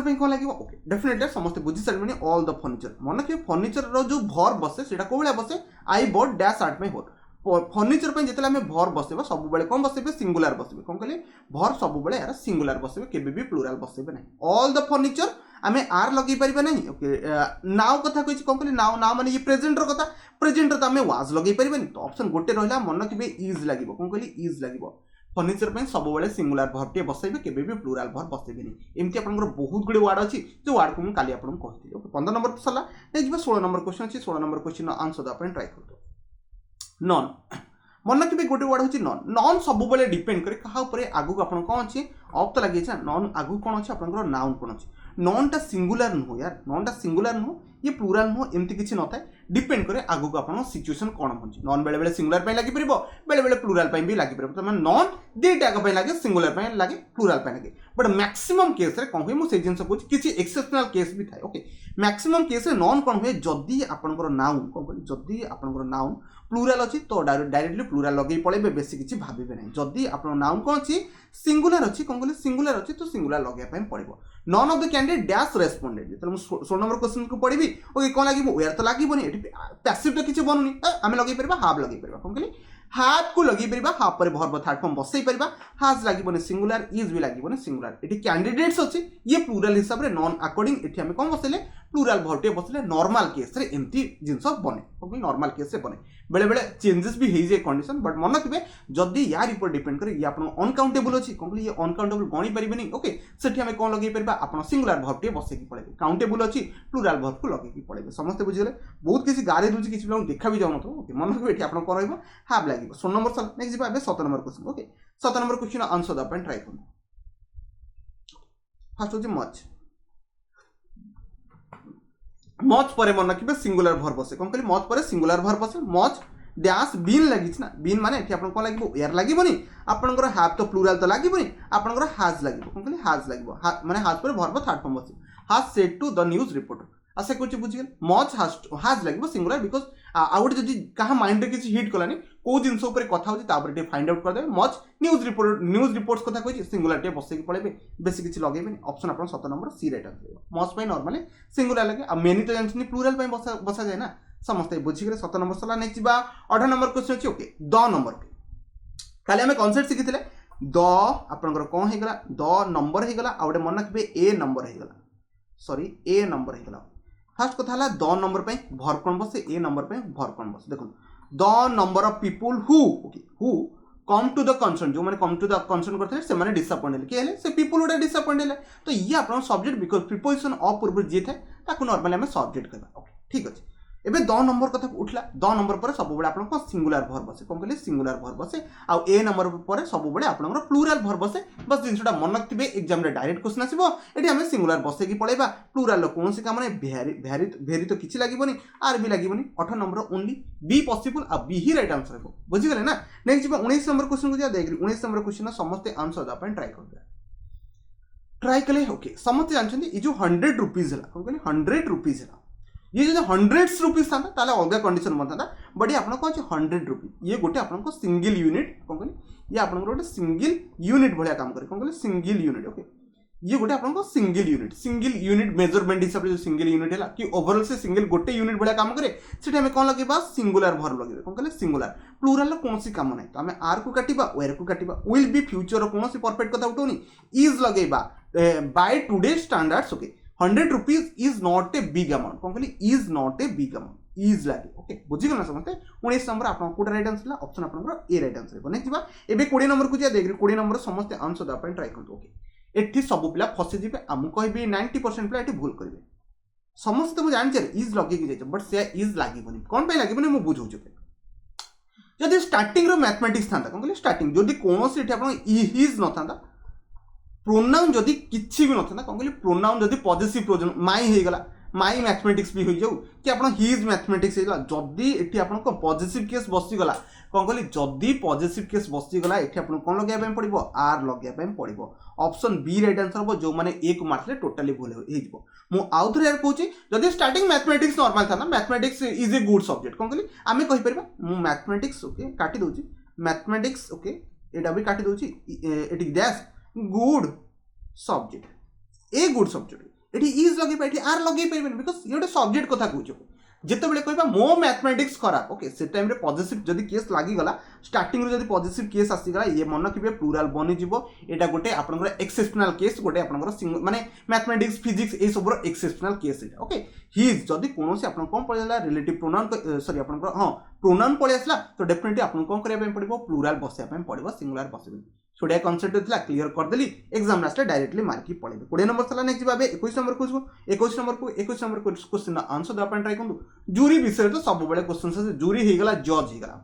पे कौन लगे ओके डेफिनेटली समस्त बुझी सारे ऑल द फर्नीचर मन के फर्नीचर रो जो भर बसे सेटा कोबेला बसे आई बॉट डैश आर्ट में होर फर्नीचर पे जिते आम भर बसबे सब बेले कौन बसबे सिंगुलर बसबे कौन कहले भर सब बेले यार सिंगुलर बसबे केबे भी प्लूरल बसबे नहीं ऑल द फर्नीचर आम आर लगे पारिबा नहीं ओके नाउ कथा कहि कौन कहले नाउ माने ये प्रेजेंट रो कथा प्रेजेंट रो आम वाज लगे पारिबा नहीं तो ऑप्शन गोटे रहला मन के इज लागिबो कौन कहले इज लागिबो फर्नीचर पे सब बेले सिंगुलर भर टे बसबे केबे भी प्लूरल भर बसबे नहीं एमती आपनकर बहुत गुडे वर्ड अछि जो वर्ड को हम काली आपन कहथि ओके 15 नंबर सला नेक्स्ट 16 नंबर क्वेश्चन अछि 16 नंबर क्वेश्चन आंसर अपन ट्राई करतो नॉन मन के गोटे वर्ड हूँ नॉन नॉन सब बेले डिपेंड करे कहा ऊपर आगु आपन कौन अच्छे ऑफ तो लगे नॉन आगु कौन अच्छे आपन नाउन कौन अच्छे नॉन टा सिंगुलर नुह यार नॉन टा सिंगुलर नुह ये प्लूरल नुह एमती किसी न था डिपेंड करे आगु को आपन सिचुएशन कौन होची नॉन बेले बेले सिंगुलर पे लागि परबो बेले बेले प्लूरल पे भी लागि परबो त नॉन दुईटा पे लागे सिंगुलर पे लागे प्लूरल पे लागे बट मैक्सिमम केस रे कौन हुए मु से जिंस कहूँ किसी एक्सेप्शनल केस भी थाए ओके मैक्सिमम केस रे नॉन कौन हुए जदि आपनकर नाउन कौन कहली जदि आपनकर नाउन प्लूरल अच्छी तो डायरेक्टली प्लूरल लगे पड़े बेसी किसी भावे ना जदि आप नाउन कौन अच्छी सिंगुलर अच्छी कौन कहली सिंगुलर अच्छी तो सिंगुलर लगे पड़ो none of the candidate dash responded जो 16 नंबर क्वेश्चन को पढ़ी ओके कौन लगे वेयर तो लगे पैसिव तो किसी बनूनी आम लगे पार हाफ लगे पार कौन कहली हाफ को लगे पार हाफ पर भर्ब थर्ड फॉर्म बसई पार हाज लगे सिंगुलर इज भी लगे सिंगुलर ये कैंडिडेट्स अच्छे ये प्लूरल हिसाब से नॉन अकॉर्डिंग ये आम कौन बसले प्लूरल भर्टे बसले नॉर्मल केस रे एमती जिनस बने नॉर्मल केस रे बने बेले बेले चेंजेस भी हो जाए कंडीशन बट मन रखिए जदि यार ऊपर डिपेंड करे ये आपन अनकाउंटेबल अच्छी कौन कहली ये अनकाउंटेबल गणी पारे ओके सेठी आम कौन लगे पार आप सिंगुलर भर्टे बसैकी पड़े काउंटेबल अच्छी प्लूरल भर्ब को लगे पड़े समस्त बुझीगले बहुत किसी गारे दूसरी किसी पिला देखा भी जाऊन ओके मन रखिए ये आप कौन रहा हाफ लगे 16 नंबर सर नेक्स्ट जी 7 number question okay 7 number question answer अपन ट्राई करूँ फर्स्ट होची मच पर मन रखिए सिंगुलर भर्ब बसे कौन कहली मच पर सिंगुलर भर्ब बसे मच डैश बीन लगी ना बीन माने एठी आपन कोन लागिबो एयर लागिबोनी आपनकर हाफ तो प्लूरल तो लागिबोनी आपनकर हाज लागिबो कोन कहली हाज लागिबो माने हाज पर भर्ब थर्ड फॉर्म बसे has said to the news reporter आशा कुछ बुझिगल मच हाज लागिबो सिंगुलर बिकॉज आउट जदि कहा माइंड रे किछि हिट कलानी को जिंस ऊपर कथा होची तापर टे फाइंड आउट कर देबे मच न्यूज रिपोर्ट्स कथा कहछि सिंगुलर टे बसे की पळेबे बेसी किछि लगेबेनी ऑप्शन आपन 7 नंबर सी राइट आंसर मच पे नॉर्मली सिंगुलर लगे आ मेनी तो जानछनी प्लूरल पे बसा जाय ना समस्त बुझिगले 7 नंबर सला नेक्स्ट बा 18 नंबर क्वेश्चन अछि ओके द नंबर पे काले हमें कांसेप्ट सिखिथिले द आपनकर कोन हे गला द नंबर हे गला आउटे मन रखबे ए नंबर हे गला सॉरी ए नंबर हे गला फर्स्ट कथा हला द नंबर पे भर्ब कोन बसे ए नंबर पे भर्ब कोन बसे देखो the number of people who okay who come to the concern जो माने कम टू द कंसर्न करथे से माने डिसअपॉइंटेड के हेले से पीपल उडा डिसअपॉइंटेड तो ये आपन सब्जेक्ट बिकॉज़ प्रीपोजिशन ऑफ पूर्व जे थे ताको नॉर्मली हमें सब्जेक्ट करबा ओके ठीक अछि एबे द नंबर कथा उठला द नंबर पर सब बेले आपन सिंगुलर भर बसे कोन कहले सिंगुलर भर बसे आ ए नंबर पर सब बेले आपन प्लूराल भर बसे बस जिनसटा मन रखिबे एग्जाम रे डायरेक्ट क्वेश्चन आसीबो एठी हमें सिंगुलर बसे की पळेबा प्लूराल लो कोनोसी काम नै भेरी तो किछि लागिबोनी आर भी लागिबोनी 8 नंबर ओनली बी पॉसिबल आ बी ही राइट आंसर हो बुझि गेले ना नेक्स्ट जीवा 19 नंबर क्वेश्चन को जा देख 19 नंबर क्वेश्चन समस्त आंसर दा अपन ट्राई कर ट्राई कले ओके समस्त जानछन्ती ई जो 100 रुपीस हला कोन कहले 100 रुपीस हला ये जो 100 रुपीस था ताले अलग कंडीशन मन था बट ये आपन को 100 रुपीस ये गोटे आपन को सिंगल यूनिट कोन कहले ये आपन को गोटे सिंगल यूनिट भलिया काम करे कोन कहले सिंगल यूनिट ओके ये गोटे आपन को सिंगल यूनिट मेजरमेंट हिसाब से जो सिंगल यूनिट है कि ओवरऑल से सिंगल गोटे यूनिट भलिया काम करे सेठी हमें कोन लगेबा सिंगुलर भर लगेबा कोन कहले सिंगुलर प्लूरल कोनोसी काम नै तो हमें आर को काटिबा वेयर को काटिबा विल बी फ्यूचर कोनोसी परफेक्ट कथा उठोनी इज लगेबा by today standards okay 100 rupees is not a big amount कोन कहले is not a big amount is लागे ओके बुझी गला समझते 19 नंबर आपन कोड राइट आंसर ला ऑप्शन आपन ए राइट आंसर बने जिबा एबे 20 नंबर को जे देख 20 नंबर समस्त आंसर दा अपन ट्राई करतो ओके एठी सब पिला फसे जिबे आमु कहबी 90% पिला एठी भूल करबे समस्त मु जानि छे इज लगे कि जाय बट से इज लागि बनी कोन पे लागि बनी मु बुझौ छे जदि स्टार्टिंग रो मैथमेटिक्स थांता कोन कहले स्टार्टिंग जदि कोनोसी एठी आपन इज न थांता प्रोनाउन जदि किछि भी नथना कोन कहले प्रोनाउन जदि पॉजिटिव प्रोनाउन माई हे गला माई मैथमेटिक्स भी हो जाऊ कि आपन हिज मैथमेटिक्स हे गला जदि एठी आपन को पॉजिटिव केस बसि गला कोन कहले जदि पॉजिटिव केस बसि गला एठी आपन कोन लगे पय पड़िबो आर लगे पय पड़िबो ऑप्शन बी राइट आंसर हो जो माने ए को मारले टोटली भूल हे जिवो मु आउथर यार कहूची जदि स्टार्टिंग मैथमेटिक्स नॉर्मल था ना mathematics is a good subject कोन कहले आमे कहि परबा मु मैथमेटिक्स ओके काटी दोची मैथमेटिक्स ओके एटा भी काटी दोची एटी dash good subject a good subject एटी इज लगे एटी आर लगे परबे बिकॉज़ ये गोटे सब्जेक्ट कथा कहूछ जेते बेले कहबा मो मैथमेटिक्स खराब ओके से टाइम रे पॉजिटिव जदी केस लागी गला स्टार्टिंग रे जदी पॉजिटिव केस आसी गला ये मन रखिबे प्लूरल बनि जिवो एटा गोटे आपनकर एक्सेप्शनल केस गोटे आपनकर माने मैथमेटिक्स फिजिक्स ए सब रो एक्सेप्शनल केस एटा ओके हिज जदी कोनोसी आपन कोन पळला रिलेटिव प्रोनाउन सॉरी आपनकर हां प्रोनाउन पळे आसला तो डेफिनेटली आपन कोन करिया पे पड़िबो प्लूरल बसिया पे पड़िबो सिंगुलर बसिबो छोड़िया कॉन्सेप्ट होता क्लियर कर देली एग्जाम लास्ट डायरेक्टली मार्क पड़े 20 नंबर चला नेक्स्ट भावे 21 number question number question answer दे अपन ट्राई करु जूरी विषय तो सब बेले क्वेश्चन से जूरी हे गला जज हे गला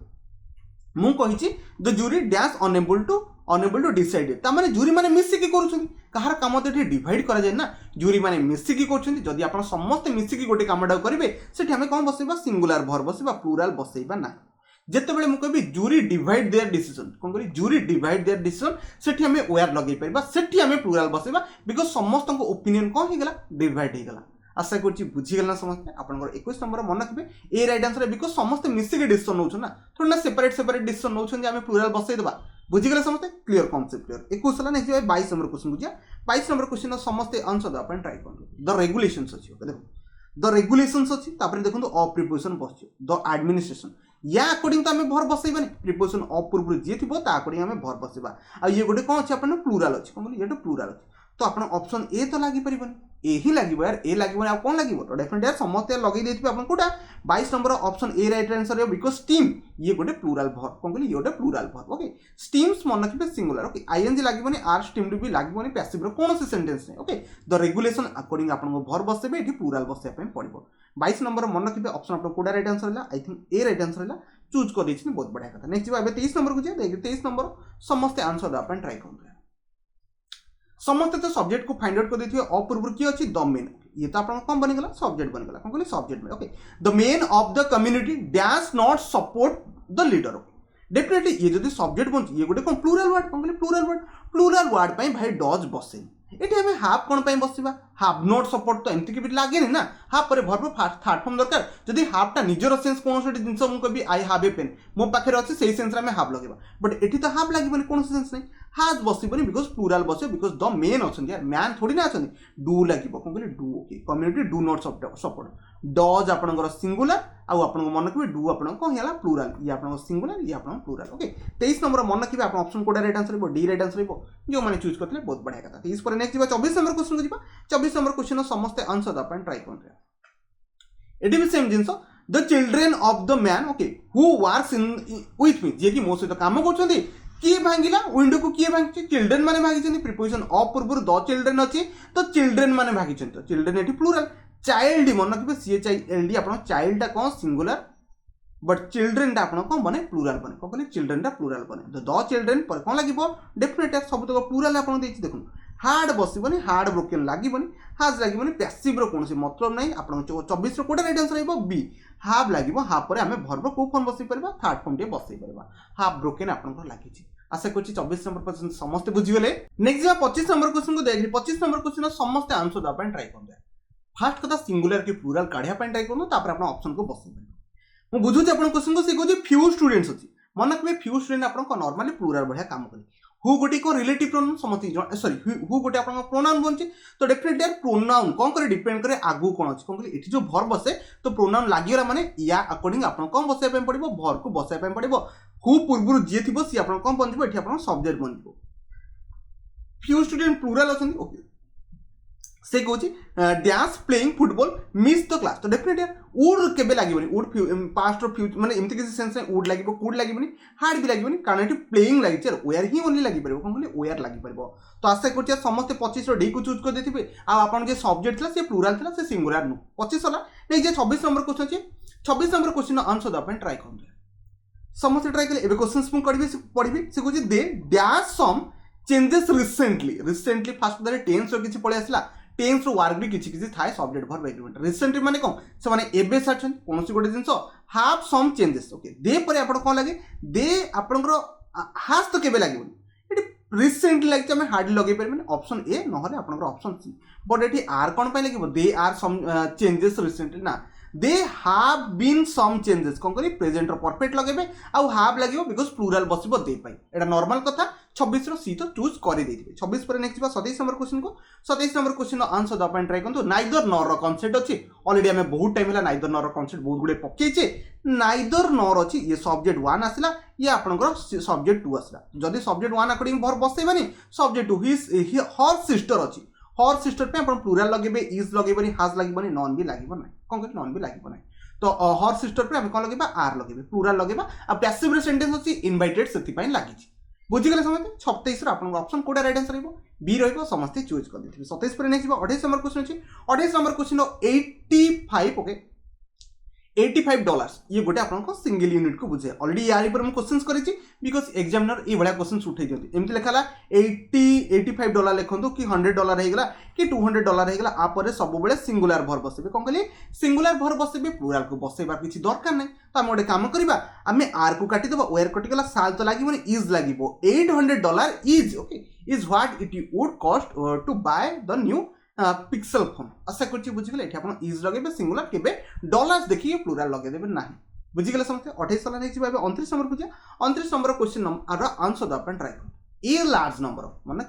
मु कहिची the jury dash unable to decide ता माने जूरी माने मिसी की करूछन कहार काम तो एठी डिवाइड करा जाय ना जूरी माने मिसी की करूछन जदी आपण समस्त मिसी की गोटे कामडा करिवे सेठी हमें कोन बसेबा सिंगुलर भर बसेबा प्लूरल बसेबा ना जेते बेले मु कहबी जूरी डिवाइड देयर डिसीजन कोन करी जूरी डिवाइड देयर डिसीजन सेठी हमें वेयर लगै परबा सेठी हमें प्लूरल बसेबा बिकॉज़ समस्त को ओपिनियन कोन हे गला डिवाइड हे गला आशा करछि बुझी गेलना समस्त आपनकर 21 नंबर मन रखबे ए राइट आंसर बिकॉज़ समस्त मिसी के डिसीजन नउछ ना थोड़ा ना सेपरेट डिसीजन नउछन जे हमें प्लूरल बसै देबा बुझी गेला समस्त क्लियर कांसेप्ट क्लियर 21 सला नेक्स्ट 22 नंबर क्वेश्चन बुझिया 22 नंबर क्वेश्चन समस्त आंसर द अपन ट्राई करु द रेगुलेशंस अछि देखो द रेगुलेशंस अछि तापर देखंतु ऑफ प्रिपोजिशन बसछि द एडमिनिस्ट्रेशन या अकॉर्डिंग तो हमें भर बसैबानी प्रिपोजिशन ऑफ पूर्व जे थिबो ता अकॉर्डिंग हमें भर बसैबा आ ये गोटे कोन अछि अपन प्लूरल अछि कोन ये तो प्लूरल अछि तो अपन ऑप्शन ए तो लागि परिबनी ए ही लागिबो यार ए लागिबो आ कोन लागिबो तो डेफिनेटली यार समस्त लगे देथिबे अपन कोटा 22 number option A right answer है बिकॉज़ टीम ये गोटे प्लूरल भर कोन कहली ये गोटे प्लूरल भर ओके स्टीम्स मन रखिबे सिंगुलर ओके आईएनजी लागिबोनी आर स्टीम्ड भी लागिबोनी पैसिव रो कोन से सेंटेंस नै ओके द रेगुलेशन अकॉर्डिंग अपन को भर बसैबे एठी प्लूरल बसै पे पड़िबो 22 नंबर मन रखिबे ऑप्शन अपन कोडा राइट आंसर है I think A right answer है चूज कर देछि बहुत बढ़िया कथा नेक्स्ट बाबे 23 नंबर को जे देख 23 नंबर समस्त आंसर द अपन ट्राई करु समस्त तो सब्जेक्ट को फाइंड आउट कर देथिबे अपूर्व की अछि द मेन ये तो अपन कम बनि गला सब्जेक्ट बनि गला कोन कहले सब्जेक्ट में okay the main of the community dash not support the leader okay definitely ये जदी सब्जेक्ट बन ये गोटे कोन प्लूरल वर्ड कोन कहले प्लूरल वर्ड पई भाई डज बसे एठी हमें हाफ कोन पई बसिबा हाफ नॉट सपोर्ट तो एमती के भी लागे ना हाफ पर भरपूर थर्ड फॉर्म दरकार जदी हाफ टा निजर सेंस कोन से जिंस मु कभी आई हैव ए पेन मो पाखे अछि सेही सेंस रे हमें हाफ लगेबा बट एठी तो हाफ लागिबनी कोन सेंस नै हाज बसिबनी बिकॉज़ प्लूरल बसे बिकॉज़ द मेन अछन यार मैन थोड़ी ना अछन डू लागिबो कोन कहले do okay community do not support does आपनकर सिंगुलर आ आपन मन रखबे डू आपन को हेला प्लूरल ये आपन सिंगुलर ये आपन प्लूरल ओके 23 नंबर मन रखबे आपन ऑप्शन कोडा right answer D right answer जो माने चूज करथले बहुत बढ़िया कथा 23 पर नेक्स्ट 24 नंबर क्वेश्चन को जीवा 24 नंबर क्वेश्चन समस्त आंसर अपन ट्राई करते एटी भी सेम जिंस the children of the man okay who works in with me जे कि मो सहित काम करछन्ती किए भांगिला विंडो को किए भांगी चिल्ड्रेन माने भांगी प्रिपोजिशन ऑफ पूर्व द चिल्ड्रेन अछि तो चिल्ड्रेन माने भांगी चिल्ड्रेन एटी प्लूरल चाइल्ड मन रखिए CHILD आप चाइल्डटा कौन सिंगुलर बट चिल्ड्रेन आप कौन बने प्लूराल बने कौन कहले चिल्ड्रेन प्लूराल बने द चिल्ड्रेन पर कौन लगे डेफिनेट सब तक प्लूराल आप देखुन हार्ड बसबनी हार्ड ब्रोकेन लगे हाज लगे पैसिव कौन मतलब ना आप 24 कोटा राइट आंसर रही बी हाफ लगे हाफ पर आम भर्ब कौ फर्म बसई पार थर्ड फर्म टे बसई पार हाफ ब्रोकेन आपंकर लगी आशा कर 24 नंबर क्वेश्चन समस्त बुझीगले नेक्स्ट जा 25 नंबर क्वेश्चन को देख 25 नंबर क्वेश्चन समस्त आंसर देवाई ट्राई कर फास्ट कथा सिंगुलर कि प्लूराल काढ़िया ट्राई करूँ आप ऑप्शन को बसई पार मुझे बुझुची आप क्वेश्चन को सी कहूँ फ्यू स्टूडेंट्स अच्छी मन रखिए फ्यू स्टूडेंट आप नॉर्मली प्लूराल बढ़िया काम करें हु गोटे को रिलेटिव प्रोनाउन समस्त सॉरी हु गोटे आप प्रोनाउन बनचे तो डेफिनेटली यार प्रोनाउन कौन करे डिपेंड करे आगु कौन अच्छे कौन कहते जो भर बसे तो प्रोनाउन लगिगला माने या अकॉर्डिंग आप कौन बसाई पड़ो भर को बसाई पड़ो हु पूर्व जी थी सी आप कौन बन ये आप सब्जेक्ट बन फ्यू स्टूडेंट प्लूराल अच्छे ओके से कहूँ dance playing football miss the class तो डेफिनेटली वुड केबे लगेनि वुड पास्ट फ्यूचर माने एमती किसी सेंस में वुड लगे कूड लगे हार्ड भी लगे कारण ये प्लेइंग लगी वेयर ही ओनली लगी पार कौन कहले वेयर लगी पार तो आशा कर समस्त 25 डी को चूज कर देते आप सब्जेक्ट था सी प्लूराल था से सिंगुलर नु 25 वाला नहीं 26 नंबर क्वेश्चन अच्छे 26 नंबर क्वेश्चन आंसर देवाई ट्राई कर समस्त ट्राई कले क्वेश्चन पढ़ी से कहूँ there dash some changes recently past tense किसी पलि आसला टेन्स वर्क भी किसी थाए सब्जेक्ट भर एग्रीमेंट रिसेंटली माने कौन से माने एबे सार्चन कौन गोटे जिन हाफ सम चेंजेस ओके दे पर आप कौन लगे दे आपंकर हास तो केबे लगे ये रिसेंटली लगे आम हार्डली लगे पारे ऑप्शन ए ना ऑप्शन सी बट ये आर कौन लगे there are some changes recently ना there have been some changes कौन करी प्रेजेंट परफेक्ट लगे आउ हाव लगे because plural बसब they pi Etah normal कथा 26 सी तो चूज कर 26 पर नेक्स्ट 27 नंबर क्वेश्चन को 27 नंबर क्वेश्चन आंसर देवाई ट्राई करूँ नाइदर नॉर कॉन्सेप्ट अच्छी ऑलरेडी आम बहुत टाइम है नाइदर नॉर कॉन्सेप्ट बहुत गुड़े पकईचे नाइदर नॉर अच्छी ये सब्जेक्ट 1 आसला ये आपंकर सब्जेक्ट 2 आसला जदि सब्जेक्ट 1 अकॉर्डिंग भर बसैबानी सब्जेक्ट 2 हर सिस्टर अच्छी हर सिस्टर पे आप प्लूराल लगे इज लगे हाज लगे नॉन भी लगे ना कौन कहते नॉन भी लगे ना तो हर सिस्टर पे कौन लगे आर लगे प्लूराल लगे पैसिव सेंटेंस अच्छी इनवाइटेड से लगी बुझीगले समझते 27 आप ऑप्शन कोटा राइट आंसर बी रही समस्ते चूज कर देते 27 पर नेक्स्ट 28 नंबर क्वेश्चन अच्छी 28 नंबर क्वेश्चन 85 ओके $85 ये गोटे आप सिंगल यूनिट को बुझे ऑलरेडी यार पर क्वेश्चन करी बिकज एग्जामिनर ये भाया क्वेश्चन उठे दिखती एमती लिखा $85 लिखु कि $100 होगा कि $200 होगा आप सब सिंगुलर भर बसबे कौन कहले सिंगुलर भर बसबे प्लूराल को बसैबार किसी दरकार नहीं तो आम गोटे काम करवा आम आर को काटिदेव वेयर कटिगला साल तो लगे इज लगे $800 is okay is what it would cost to buy the new Pixel phone आशा कर बुझीगले आप इज लगे सिंगुलर के डॉलर्स देखिए प्लूराल लगे ना बुझीगले समझते 28 साल नहीं 29 नंबर पूछे 29 नंबर क्वेश्चन आंसर देवाई ट्राई कर ए लार्ज नंबर मन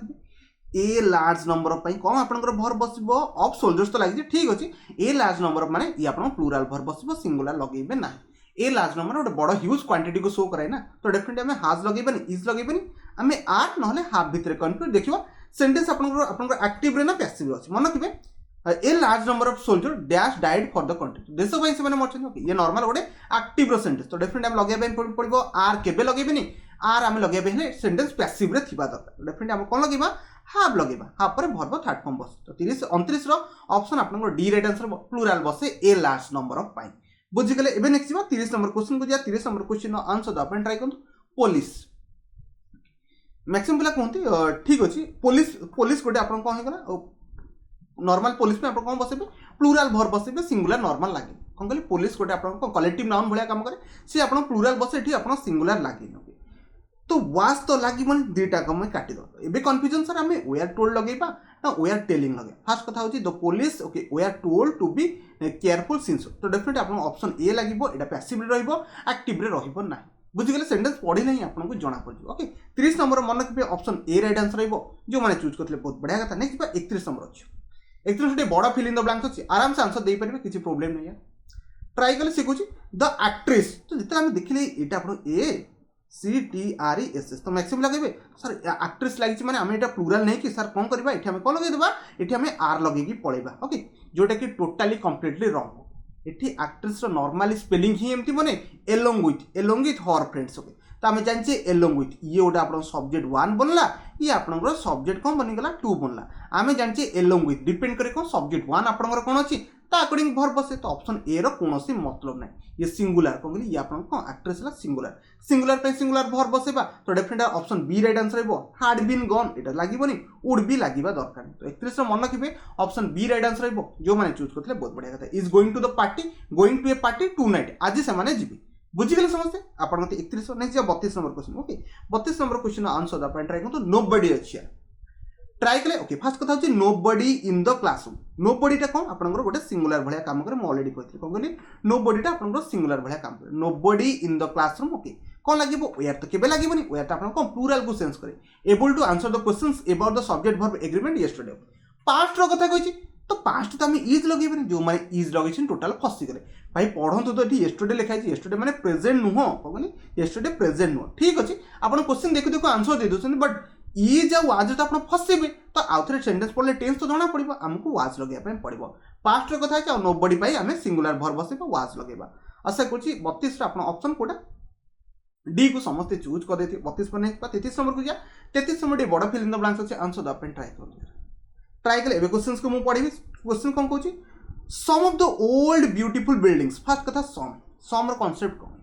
ए लार्ज नंबर कौन आपंकर भर बस ऑफ सोल्जर्स तो लगे ठीक अच्छे ए लार्ज नंबर माने ये आप प्लूराल भर बस सिंगुलर लगे ना ए लार्ज नंबर गोटे बड़ ह्यूज क्वांटिटी को शो कराए ना तो डेफिनेटली आम हाज लगे इज लगे आम आर ना हाफ भितर कन्फ्यूज देखिए सेंटेंस आपंकर एक्टिव ना पैसिव अच्छे मन रखिए a large number of soldier dash died for the country देश से मरते ये नॉर्मल गोटे एक्टिव सेंटेंस तो डेफिनेटली आम लगे पड़ो आर के लगे आर आम लगे सेंटेंस पैसिव थिबा दरकार डेफिनेटली आम कौन लगे हाफ लगे हाफ पर भर्ब थर्ड फॉर्म बस तो 29 ऑप्शन आप डी राइट आंसर प्लूराल बसे ए लार्ज नंबर ऑफ पाई बुझीगले एबे नेक्स्ट 30 नंबर क्वेश्चन को 30 नंबर क्वेश्चन आंसर देवाई ट्राई करूँ पुलिस मैक्सिमम पिला कहते ठीक अच्छे पुलिस गोटे आप कौन होगा नॉर्मल पुलिस में आप कौन बसबे प्लूराल भर बसबे सिंगुलर नॉर्मल लगे कौन कहले पुलिस गोटे आप कलेक्टिव नाउन भाया काम करे सी आप प्लूराल बसे ये आप सिंगुलर लगे तो वास तो लगे दुईटा कम काटिद ए कन्फ्यूजन सर आम वेयर टोल्ड लगेगा ना वेयर टेलिंग लगे फास्ट कथा होची the police okay were told to be careful since तो डेफिनेटली आप ऑप्शन ए लगे यहाँ पैसिव एक्टिव ना बुझीगले सेंटेंस पढ़ी नहीं आपको जना पड़ ओके 30 नंबर मन रखिए ऑप्शन ए राइट आंसर जो मैंने चूज करते बहुत बढ़िया कथा नेक्स्ट 31 नंबर अच्छे 31 गोटे बड़ फिल इन द ब्लैंक्स अच्छी आराम से आंसर दे पारे किसी प्रोब्लेम नहीं है ट्राई कले सी कहूँ द एक्ट्रेस तो जिते आम देखिले ये आप CTRESS तो मैक्सिमम लगे सर एक्ट्रेस लगी मैंने आम ये प्लूराल नहीं कि सर कौन करवा ये कौन लगेदेवा ये आम आर लगे पलैबा ओके जोटा कि टोटाली कम्प्लीटली रॉन्ग ये एक्ट्रेस नॉर्मली स्पेलिंग ही एमती बने along with her friends okay तो आम जानचे एलोंग विथ ये गोटे आप सब्जेक्ट 1 बनला ये आपंकर सब्जेक्ट कौन बनीगला 2 बनला आम जानचे एलोंग विथ डिपेंड करे कौन सब्जेक्ट 1 आपंकर कौन अच्छी ता अकॉर्डिंग भर बसे तो ऑप्शन ए रो कोनोसी मतलब नै ये सिंगुलर कोन ये आपन को एक्ट्रेस ला सिंगुलर सिंगुलर पे सिंगुलर भर बसेबा तो definitely option B right answer हेबो हैड बीन गॉन एटा लागिबोनी वुड बी लागिबा दरकार तो 31 रो मन रखिबे ऑप्शन बी राइट आंसर हेबो जो माने चूज करथले बहुत बढ़िया कथा is going to the party going to a party tonight आज से माने जिबी बुझिगले समझते आपण 31 रो नेक्स्ट 32 number question okay 32 number question answer the point try करतो नोबडी अछि ट्राई कले ओके फर्स्ट कथा होची nobody in the classroom nobody टा कोन आपनकर गोटे सिंगुलर भलिया काम करे म ऑलरेडी कहथि कोन कहली नोबडी टा आपनकर सिंगुलर भलिया काम करे nobody in the classroom okay कोन लागिबो वेयर तो केबे लागिबोनी वेयर ता आपन कोन प्लुरल को सेंस करे able to answer the questions about the subject verb agreement yesterday past रो कथा कहछि तो पास्ट तो आम इज लगेबे जो माने इज लगेछन टोटल फसी गले भाई पढ़ंतु तो एठी यस्टरडे लिखा है यस्टरडे माने प्रेजेंट नुह कहनी यस्टरडे प्रेजेंट नुह ठीक अछि आपन क्वेश्चन देखु देखु आंसर दे दोछन बट इज आ वाज तो आपन फसीबे तो आउथरे सेंटेंस पढ़ले टेंस तो जाना पड़िबो हमकु वाज लगेया पे पड़िबो पास्ट रो कथा है नोबडी पाई हमें सिंगुलर वर्ब बसेबो वाज लगेबा आशा करछि 32 रा आपन ऑप्शन कोटा डी को समस्त चूज कर देथि 32 पर नहीं 33 नंबर को जा 33 नंबर डी बड़ा फिल इन द ब्लैंक्स अछि आंसर द पेन ट्राई कर ट्राई कले एबे क्वेश्चंस को मु पढिबी क्वेश्चन कोन कहछि some of the old beautiful buildings first कथा सम रो कांसेप्ट कोन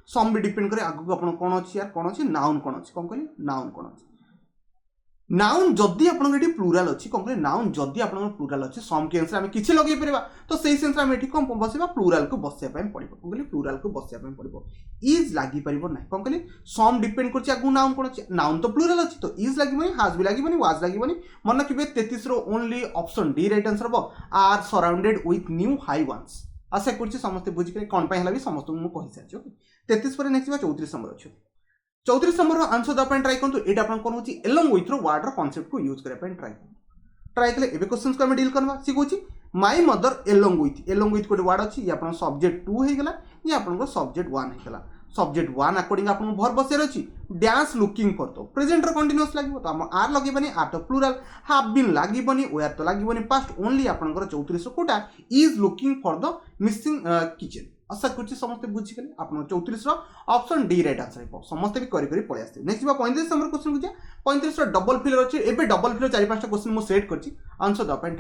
सम भी डिपेंड करे आगु आपण कोन अछि यार कोन अछि नाउन कोन अछि कोन कहली नाउन कोन अछि नाउन जदी आपण एठी प्लुरल अछि कोन कहली नाउन जदी आपण प्लुरल अछि सम के आंसर हम किछि लगै परबा तो सेही सेंस हम एठी कोन बसेबा प्लुरल को बसेया पय पड़िबो कोन कहली प्लुरल को बसेया पय पड़िबो इज लागि परिबो नै कोन कहली सम डिपेंड करछि आगु नाउन कोन अछि नाउन तो प्लुरल अछि तो इज लागिबोनी हैज भी लागिबोनी वाज लागिबोनी मन रखिबे 33 रो only option D right answer हो are surrounded with new high ones आशा करछि समस्त बुझि के कोन पय हला भी समस्त मु कहि साछि ओके 33 पर नेक्स्ट बा 34 नंबर अछि 34 number answer the point try करंतु एटा आपण कोन होची एलोंग विथ रो वर्ड रो कांसेप्ट को यूज करे पॉइंट ट्राई कले एबे क्वेश्चंस को हम डील करबा सी कहूची माय मदर एलोंग विथ कोटे वर्ड अछि या आपण सब्जेक्ट 2 हे गेला या आपण को सब्जेक्ट 1 हे गेला सब्जेक्ट 1 अकॉर्डिंग आपण वर्ब बसेर अछि डांस लुकिंग फॉर तो प्रेजेंट रो कंटीन्यूअस लागबो तो हम आर लगेबनी आर तो प्लुरल हैव बीन लागीबनी वेयर तो लागीबनी पास्ट ओनली आपण को 34 कोटा is looking for the missing kitchen आशा करछि समस्त बुझि गेले आपण 34 रो ऑप्शन डी राइट आंसर हे समस्त भी करी करी पळे आस्ते नेक्स्ट बा 35 नंबर क्वेश्चन को जा 35 रो डबल फिलर अछि एबे डबल फिलर 4-5 क्वेश्चन मु सेट करछि आंसर द पॉइंट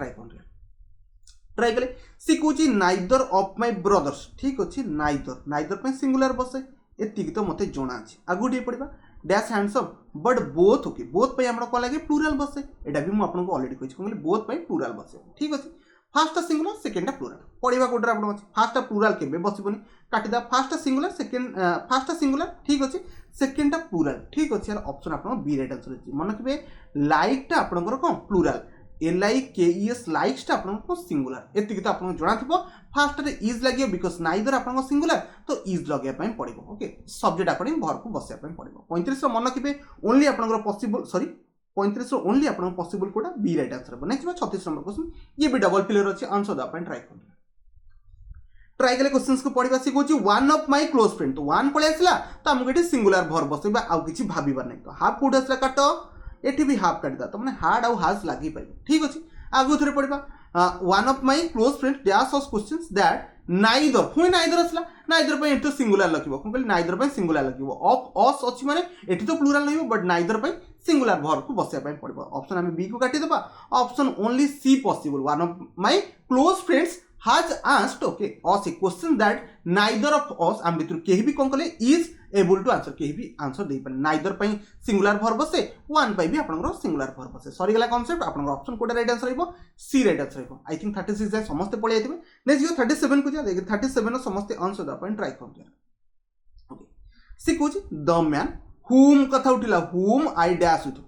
ट्राई कले सी कहूची नाइदर ऑफ माय ब्रदर्स ठीक अछि नाइदर पे सिंगुलर बसे एतिक तो मते जोना अछि आगुडी पड़िबा dash handsome but both okay both पे हमरा को लागे प्लुरल बसे एटा भी मु आपन को ऑलरेडी कहछि कहले बोथ पे प्लुरल बसे ठीक अछि फर्स्ट सिंगुलर सेकंड प्लुरल पढ़िबा कोडर आपन अछि फर्स्ट प्लुरल केबे बसिबोनी काटिदा first singular second first singular ठीक अछि सेकंड प्लुरल ठीक अछि यार ऑप्शन आपन बी राइट आंसर अछि मन केबे लाइक टा आपन को प्लुरल LIKES लाइक्स टा आपन को सिंगुलर एतिक तो आपन जणा थिबो first ray is लागियो because neither आपन को सिंगुलर तो इज लगे पय पड़िबो ओके सब्जेक्ट अकॉर्डिंग वर्ब को बसे पय पड़िबो 35 रो मन केबे ओनली आपन को पॉसिबल सॉरी 35 रो ओनली आपन को पॉसिबल कोडा बी राइट आंसर हो नेक्स्ट 36 नंबर क्वेश्चन ये भी डबल फिलर अछि आंसर द पॉइंट ट्राई कले क्वेश्चंस को पढिबा सी कहूची one of my close friend तो वन पळे आसला तो हमके एठी सिंगुलर वर्ब बसेबा आ किछि भाबिबा नै तो हाफ फुड आसला काटो एठी भी हाफ काटदा तो माने हार्ड आउ हाज लागि पाइबो ठीक अछि आगु थरे पढिबा one of my close friends dash of questions that neither हुई नाइदर असला नाइदर पे एठी सिंगुलर लखिबो कोन कहली नाइदर पे सिंगुलर लखिबो ऑफ अस अछि माने एठी तो प्लुरल नहिबो बट नाइदर पे सिंगुलर वर्ब को बसेया पय पड़िबो ऑप्शन हम बी को काटि देबा option only C possible one of my close friends has asked okay us a question that neither of us am बितर केही भी कोन कहले is able to answer केही भी आंसर दे पर neither पय सिंगुलर वर्ब बसे वन पय भी आपनकर सिंगुलर वर्ब बसे सॉरी गला कांसेप्ट आपनकर ऑप्शन कोटा राइट आंसर हेबो सी राइट आंसर हेबो आई थिंक 36 जाय समस्त पळे आइतबे नेक्स्ट जो 37 को जा देख 37 नो समस्त आंसर द पॉइंट ट्राई कर ओके सी कुछ द मैन whom कथा उठिला whom I dash with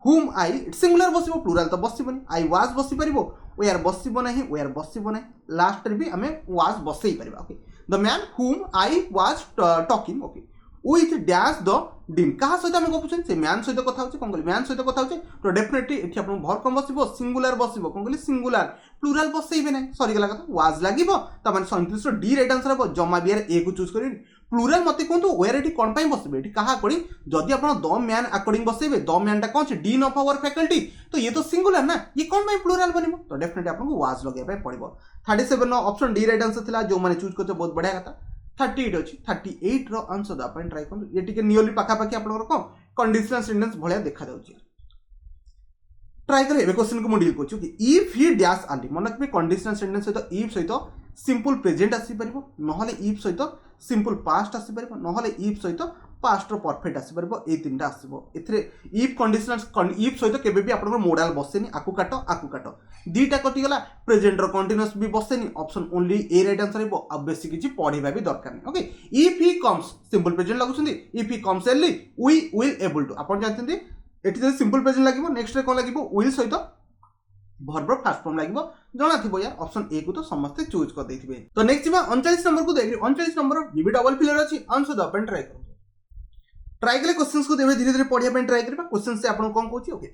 whom I singular बसिबो प्लुरल तो बसिबोनी I was बसि परिबो वेयर बसिबो नाही वेयर बसिबो नाही लास्ट रे भी हमें was बसई परिबा okay the man whom I was talking okay with dash the दिन कहा सहित हम गपुछन से मैन सहित कथा होचे कोन कहली मैन सहित कथा होचे तो डेफिनेटली एठी आपन भर कम बसिबो सिंगुलर बसिबो कोन कहली सिंगुलर प्लुरल बसईबे नाही सॉरी गला कथा was लागिबो त माने 37 रो डी राइट आंसर हो जमा बियर ए को चूज करी प्लुरल मते कोंतु वेयर एठी कोन पई बसिबे एठी कहा अकॉर्डिंग जदी आपन द मैन अकॉर्डिंग बसिबे द मैन टा कोन छ डीन ऑफ आवर फैकल्टी तो ये तो सिंगुलर ना ये कोन पई प्लुरल बनिबो तो डेफिनेटली आपन को was लगे पई पड़िबो 37 no option D right answer थिला जो माने चूज करते बहुत बढ़िया कथा 38 अछि 38 रो आंसर द अपन ट्राई करन ये टिके नियरली पाखा पाखी आपन को कंडीशनल सेंटेंस भलिया देखा जाउची ट्राई करे एबे क्वेश्चन को मु डील करछु कि इफ ही डैश आली मन रखबे कंडीशनल सेंटेंस सहित इफ सहित सिंपल प्रेजेंट आसी परिबो नहले इफ सहित सिंपल पास्ट आसी परिबो नहले इफ सहित पास्ट परफेक्ट आसी परिबो ए तीनटा आसीबो एथरे इफ कंडीशनल इफ सहित केबे भी आपन मोडाल बसेनी आकु काटो दीटा कटि गला प्रेजेंट रो कंटीन्यूअस भी बसेनी option only A right answer हिबो अब बेसी किछि पढिबा भी दरकार नै okay if he comes simple present लागुछंदी if he comes early we will able to आपन जानथि एटी जब सिंपल प्रेजेंट लागिबो नेक्स्ट रे कोन लागिबो विल सहित वर्ब फास्ट फॉर्म लागिबो जणा थिबो यार ऑप्शन ए को तो समस्त चूज कर देथिबे तो नेक्स्ट बा 39 नंबर को देखि 39 नंबर बीबी डबल फिलर अछि आंसर द पेन ट्राई करो ट्राई करे क्वेश्चंस को देबे धीरे धीरे पढिया पेन ट्राई करबा क्वेश्चन से आपन कोन कहूची ओके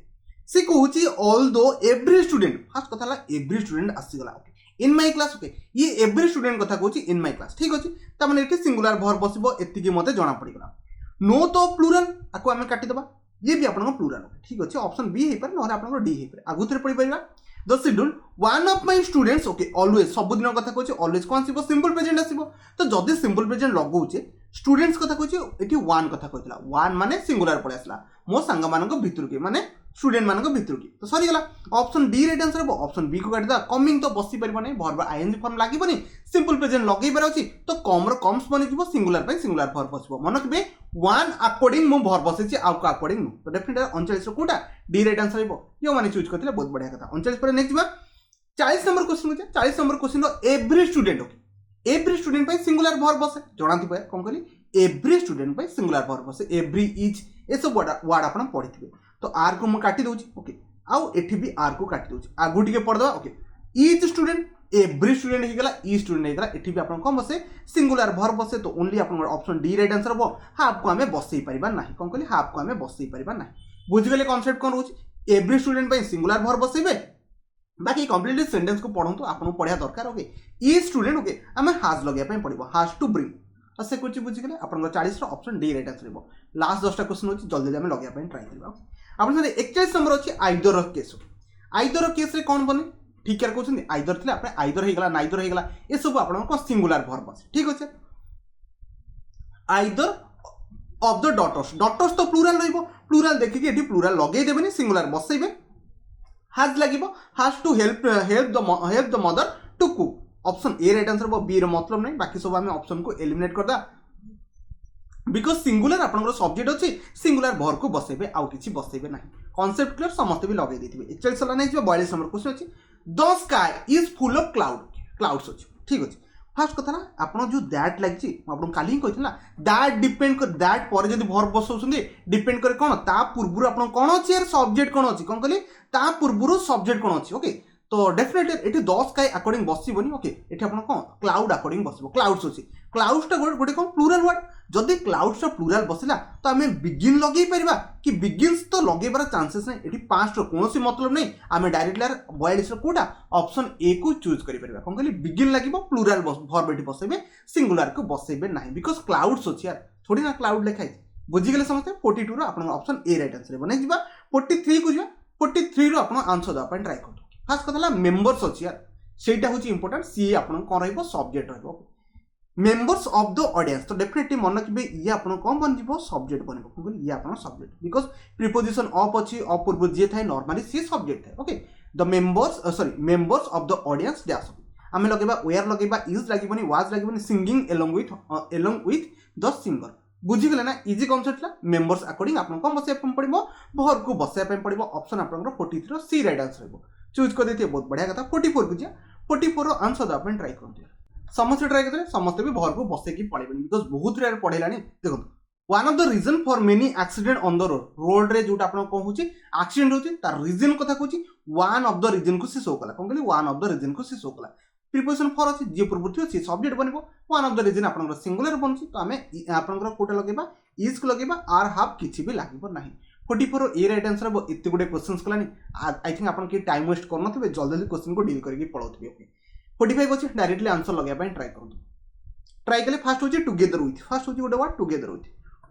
से कहूची ऑल्दो एवरी स्टूडेंट फर्स्ट कथा ला एवरी स्टूडेंट आसी गला okay in my class okay ये एवरी स्टूडेंट कथा कहूची इन माय क्लास ठीक अछि त माने एठी सिंगुलर वर्ब बसिबो एति की मते जणा पड़ी गला नो तो प्लुरल आको हमें काटी दबा ये भी आपन प्लुरल ठीक अछि ऑप्शन बी हे पर नहरे आपन डी हे पर आगुतरे पड़ी परिबा the schedule one of my students okay always सब दिन कथा कहछि ऑलवेज कोन सिबो सिंपल प्रेजेंट आसीबो तो जदी सिंपल प्रेजेंट लगौचे स्टूडेंट्स कथा कहछि एठी वन कथा कहतिला वन माने सिंगुलर पड़े आसला मो संग मानक भितर के माने स्टूडेंट मानक भितर के तो सरी गला ऑप्शन डी राइट आंसर हो ऑप्शन बी को काटी दा कमिंग तो बसी परिबो नै वर्ब आईएनजी फॉर्म लागिबो नै सिंपल प्रेजेंट लगै पर अछि तो कम रो कम्स बनि जिवो सिंगुलर पे सिंगुलर वर्ब बसिबो मनक बे वन अकॉर्डिंग मु वर्ब बसिछि आउ का अकॉर्डिंग नु तो डेफिनेटली 39 रो कोटा डी राइट आंसर हिबो यो माने चूज करथिले बहुत बढ़िया कथा 39 पर नेक्स्ट बा 40 नंबर क्वेश्चन को 40 नंबर क्वेश्चन रो every student okay every student पे सिंगुलर वर्ब बसे जणाति पे कोन कहली एवरी स्टूडेंट पे सिंगुलर वर्ब बसे एवरी इज ए सब वर्ड आपण पढिथिबे तो आर को म काटी दोछि ओके आउ एठी भी आर को काटी दोछि आगु टिके पढ दबा okay is student every student हे गेला ई स्टूडेंट हे गेला एठी भी आपण कोन बसे सिंगुलर वर्ब बसे तो ओनली आपण ऑप्शन डी राइट आंसर हो हाफ को हमें बसई परिबा नाही कोन कहली हाफ को हमें बसई परिबा नाही बुझ गेले कांसेप्ट कोन होछि एवरी स्टूडेंट पे सिंगुलर वर्ब बसेबे बाकी कंप्लीटली सेंटेंस को पढंतु आपण पढिया दरकार ओके ई स्टूडेंट ओके हमें हाज लगेया पे पड़िबो हाज टू ब्रिंग से कुछ बुझी गेले आपण 40 रो ऑप्शन डी राइट आंसर हो लास्ट 10 टा क्वेश्चन होछि जल्दी जल्दी हमें लगेया पे ट्राई करबा आपण साथे 41 नंबर अछि either of case either of case रे कोन बने ठीक कर कहउछन आइदर थिले आपण आइदर हे गेला नाइदर हे गेला ए सब आपण को सिंगुलर वर्ब अछि ठीक अछि आइदर ऑफ द डॉटर्स तो प्लुरल रहइबो प्लुरल देखि कि एठी प्लुरल लगेय देबेनी सिंगुलर बसइबे हैज लागिबो has to help the mother to cook option A right answer B रो मतलब नहीं बाकी सब हमें ऑप्शन को एलिमिनेट कर दा बिकॉज सिंगुलर आपन सब्जेक्ट अछि सिंगुलर वर्ब को बसेबे आउ किछि बसेबे नाही कांसेप्ट क्लियर समस्त भी लगे देथिबे 41 सला नै 42 नंबर क्वेश्चन अछि the sky is full of clouds अछि ठीक अछि फर्स्ट कथा ना आपन जो दैट लागछि आपन काली कहितला दैट डिपेंड कर दैट पर जदी वर्ब बसौछन्दी डिपेंड करे कोन ता पूर्वरु आपन कोन अछि यार सब्जेक्ट कोन अछि कोन कहली ता पूर्वरु सब्जेक्ट कोन अछि ओके तो डेफिनेटली एटी 10 स्काई अकॉर्डिंग बसिबोनी ओके एटी आपन कोन क्लाउड अकॉर्डिंग बसिबो क्लाउड्स अछि क्लाउड्स टा गोटे कोन प्लुरल वर्ड जदी क्लाउड्स टा प्लुरल बसिला तो हमें बिगिन लगै परिबा कि बिगिन्स तो लगैबार चांसेस नै एटी पास्ट रो कोनोसी मतलब नै हमें डायरेक्टली 42 रो कोटा ऑप्शन ए को चूज करि परिबा कोन कहली बिगिन लागिबो प्लुरल वर्ब एटी बसेबे सिंगुलर को बसेबे नाही बिकॉज़ क्लाउड्स अछि यार थोड़ी ना क्लाउड लिखाइ बुझि गेले समझते 42 रो आपन ऑप्शन ए राइट आंसर बने जिबा 43 को जिबा 43 रो आपन आंसर द अपन ट्राई करतो खास कथला मेंबर्स अछि यार सेटा होची इंपोर्टेंट सी आपन कोन रहइबो सब्जेक्ट रहइबो मेंबर्स ऑफ द ऑडियंस तो डेफिनेटली मन रखिबे ये आपन कोन बन जिवो सब्जेक्ट बनिबो कोन ये आपन सब्जेक्ट बिकॉज़ प्रीपोजिशन ऑफ अछि ऑफ पूर्व जे थाए नॉर्मली सी सब्जेक्ट है okay the members of the audience dash हमें लगेबा वेयर लगेबा इज लागिबोनी वाज लागिबोनी singing along with the singer बुझी गेले ना इजी कांसेप्ट ला मेंबर्स अकॉर्डिंग आपन कोन बसे पे पड़िबो वर्ब को बसे पे पड़िबो ऑप्शन आपन 43 रो सी राइट आंसर हेबो चूज कर देते बहुत बढ़िया कथा 44 को जा 44 रो आंसर द अपन ट्राई करते समस्त ट्राई करते समस्त भी वर्ब को बसे की पड़िबनी बिकॉज़ बहुत रेयर पढेलानी देखो one of the reason for many accident on the road रे जोटा आपन कहूची एक्सीडेंट होची तार रीजन कथा कहूची वन ऑफ द रीजन को से शो कला कोन कहली वन ऑफ द रीजन को से शो कला प्रीपोजिशन फॉर अछि जे पूर्व थियो से सब्जेक्ट बनिबो वन ऑफ द रीजन आपन सिंगुलर बनछि तो हमें आपन कोटा लगेबा इज को लगेबा आर हाफ किछि भी लागिबो नाही 44 ए राइट आंसर हो इत्ते गुडे क्वेश्चंस कलानी आई थिंक आपन के टाइम वेस्ट करन थबे जल्दी जल्दी क्वेश्चन को डील करके पळौथबे ओके 45 अछि डायरेक्टली आंसर लगेबा पय ट्राई करन ट्राई कले फर्स्ट होची टुगेदर विथ फर्स्ट होची गुडे वर्ड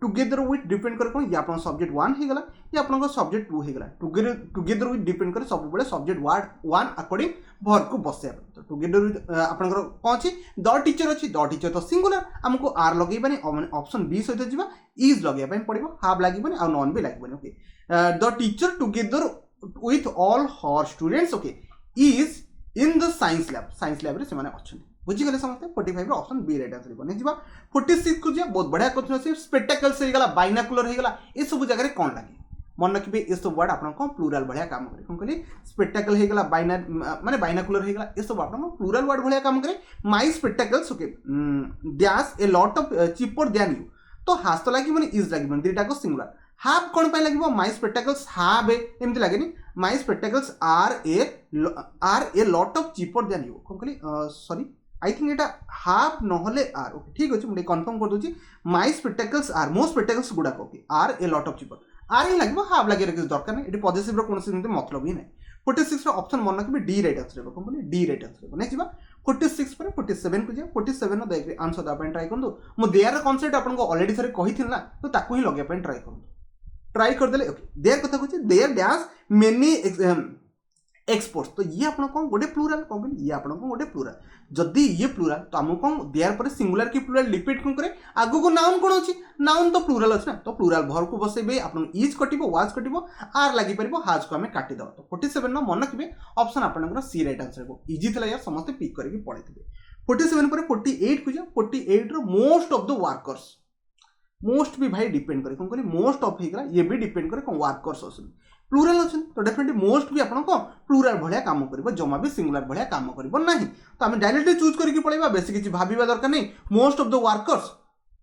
टुगेदर विथ डिपेंड करे कोन या आपन सब्जेक्ट 1 हे गला या आपन सब्जेक्ट 2 हे गला टुगेदर विथ डिपेंड करे सब बेले सब्जेक्ट वर्ड 1 अकॉर्डिंग वर्ब को बसे तो टुगेदर विथ आपन कोन अछि द टीचर अछि द टीचर तो सिंगुलर हमको आर लगेबानी ऑप्शन बी सहित जिबा इज लगेबा पय पड़िबो हाफ लागिबोनी आ नॉन भी लागिबोनी okay the teacher together with all her students okay is in the science lab रे से माने अच्छे बुझी गले समझते 45 रो ऑप्शन बी राइट आंसर बने जीवा 46 को जे बहुत बढ़िया क्वेश्चन अछि स्पेक्टेकल्स हे गला बाइनाकुलर हे गला ए सब जगह रे कोन लागे मन रखिबे ए सब वर्ड आपन को प्लूरल बढ़िया काम करे कोन कहली स्पेक्टेकल हे गला माने बाइनाकुलर हे गला ए सब आपन को प्लूरल वर्ड बढ़िया काम करे my spectacles okay dash A lot of cheaper than you तो हास तो लागी माने इज लागी माने दुटा को सिंगुलर हाफ कोन पे लागिबो माय स्पेक्टेकल्स हाव एमति लागेनी my spectacles are a lot of cheaper than you कोन कहली सॉरी आई थिंक एटा हाफ नहले आर ओके ठीक अछि मुझे कंफर्म कर दोची माय स्पेक्टेकल्स आर मो स्पेक्टेकल्स गुडा okay are a lot of cheaper are ही लागबो हाफ लागि किछ दरकार नै एटी पॉजिटिव रो कोनसे मतलब ही नै 46 रो ऑप्शन मन रखबे डी राइट आंसर हेबो कोन डी राइट आंसर हेबो नेक्स्ट बा 46 पर 47 को जे 47 नो देख आंसर दा पन ट्राई करदो मो देयर कांसेप्ट आपन को ऑलरेडी थरे कहि थिला तो ताकू ही लगे पन ट्राई करदो ट्राई कर देले ओके देयर कथा कहछि देयर डैश मेनी एक्सपोर्ट्स तो ये आपन को गोटे प्लूरल कोन ये आपन को गोटे प्लूरल जदी ये प्लूरल तो हम को देयर पर सिंगुलर की प्लूरल रिपीट कोन करे आगो को नाउन कोन अछि नाउन तो प्लूरल अछि ना तो प्लूरल भर को बसेबे आपन इज कटिबो वाज कटिबो आर लागि परबो हाज को हमें काटि दो तो 47 नो मन रखबे ऑप्शन आपन को सी राइट आंसर हेबो इजी थला यार समस्त पिक करके पढिथिबे 47 पर 48 को जा 48 रो most of the workers most भी भाई डिपेंड करे कोन करे मोस्ट ऑफ हेगला ये भी डिपेंड करे कोन वर्कर्स असन प्लूरल अछन तो डेफिनेटली मोस्ट भी आपन को प्लूरल भलिया काम करबो जमा भी सिंगुलर भलिया काम करबो नाही तो हम डायरेक्टली चूज करके पळेबा बेसी किछि भाबिबा दरकार नै most of the workers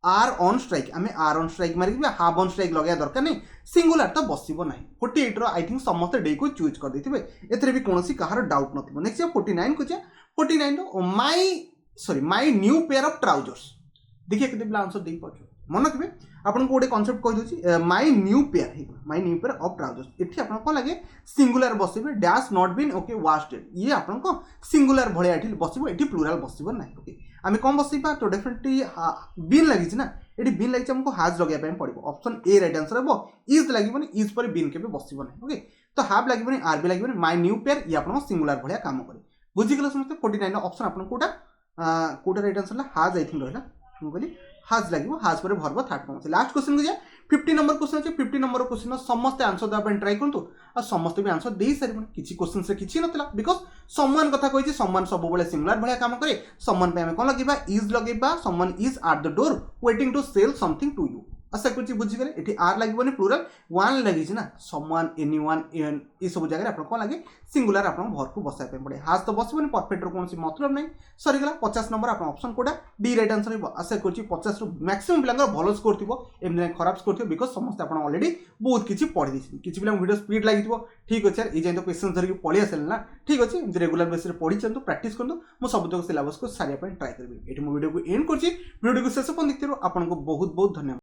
are on strike हमें आर ऑन स्ट्राइक मारि के हाफ ऑन स्ट्राइक लगे दरकार नै सिंगुलर तो बसिबो नाही 48 रो आई थिंक समस्त डे को चूज कर देथिबे एथरे भी कोनोसी कहार डाउट नथिबो नेक्स्ट 49 को जे 49 रो my new pair of trousers देखिए केते बिला आंसर दे पाछो मन रखबे आपन को गोटे कांसेप्ट कहि दोची my new pair of trousers एठी आपन को लागे सिंगुलर बसिबे dash not been okay wasted ये आपन को सिंगुलर भलिया एठी बसिबो एठी प्लूरल बसिबो नाही ओके आमे कोन बसिबा तो डेफिनेटली बीन लागि छी ना एठी बीन लागि छी हमको हाज लगे पय पड़िबो ऑप्शन ए राइट आंसर हेबो इज लागिबोनी इज पर बीन केबे बसिबो नाही ओके तो हाफ लागिबोनी आर बी लागिबोनी माय न्यू पेयर ये आपन सिंगुलर भलिया काम करे बुझि गेलो समस्त 49 ऑप्शन आपन कोटा राइट आंसर ला हाज आई थिंक रहला कहली हाज लगे हाज पर भरब थर्ड कौन लास्ट क्वेश्चन को जाए 50 नंबर क्वेश्चन अच्छे 50 नंबर क्वेश्चन समस्त आंसर देवा ट्राई करूँ और समस्त भी आंसर दे सारे किसी क्वेश्चन से किसी नथिला बिकॉज सम्मान कथा कही सम्मान सब बेले सिमिलर भाया काम करे सम्मान पे कौन लगे इज लगे someone is at the door waiting to sell something to you आशा कर बुझीगले ये आर लगे प्लूरल वन लगी ना समवन एनीवन ये सब जगह आप कौन लगे सिंगुलर आप भर को बसाई पड़े हाज तो बसबनी परफेक्ट कौन मतलब नहीं सरीगला 50 नंबर आप ऑप्शन कोटा डी राइट आंसर हो आशा कर 50 मैक्सिमम पिला भल स्कोर थी एमती खराब स्कोर थी बिकज समस्त आप अलरेडी बहुत किसी पढ़ी किसी पिला वीडियो स्पीड लगी ठीक अच्छे ये जाए तो पेसेंस धरिक पलि आसे ना ठीक अच्छे रेगुलर बेस पढ़ी चलते प्राक्ट करूँ मुझे सबुतक सिलेबस को सारे ट्राए करी ये वीडियो को एंड कर वीडियो को शेष देखते आपको बहुत बहुत धन्यवाद।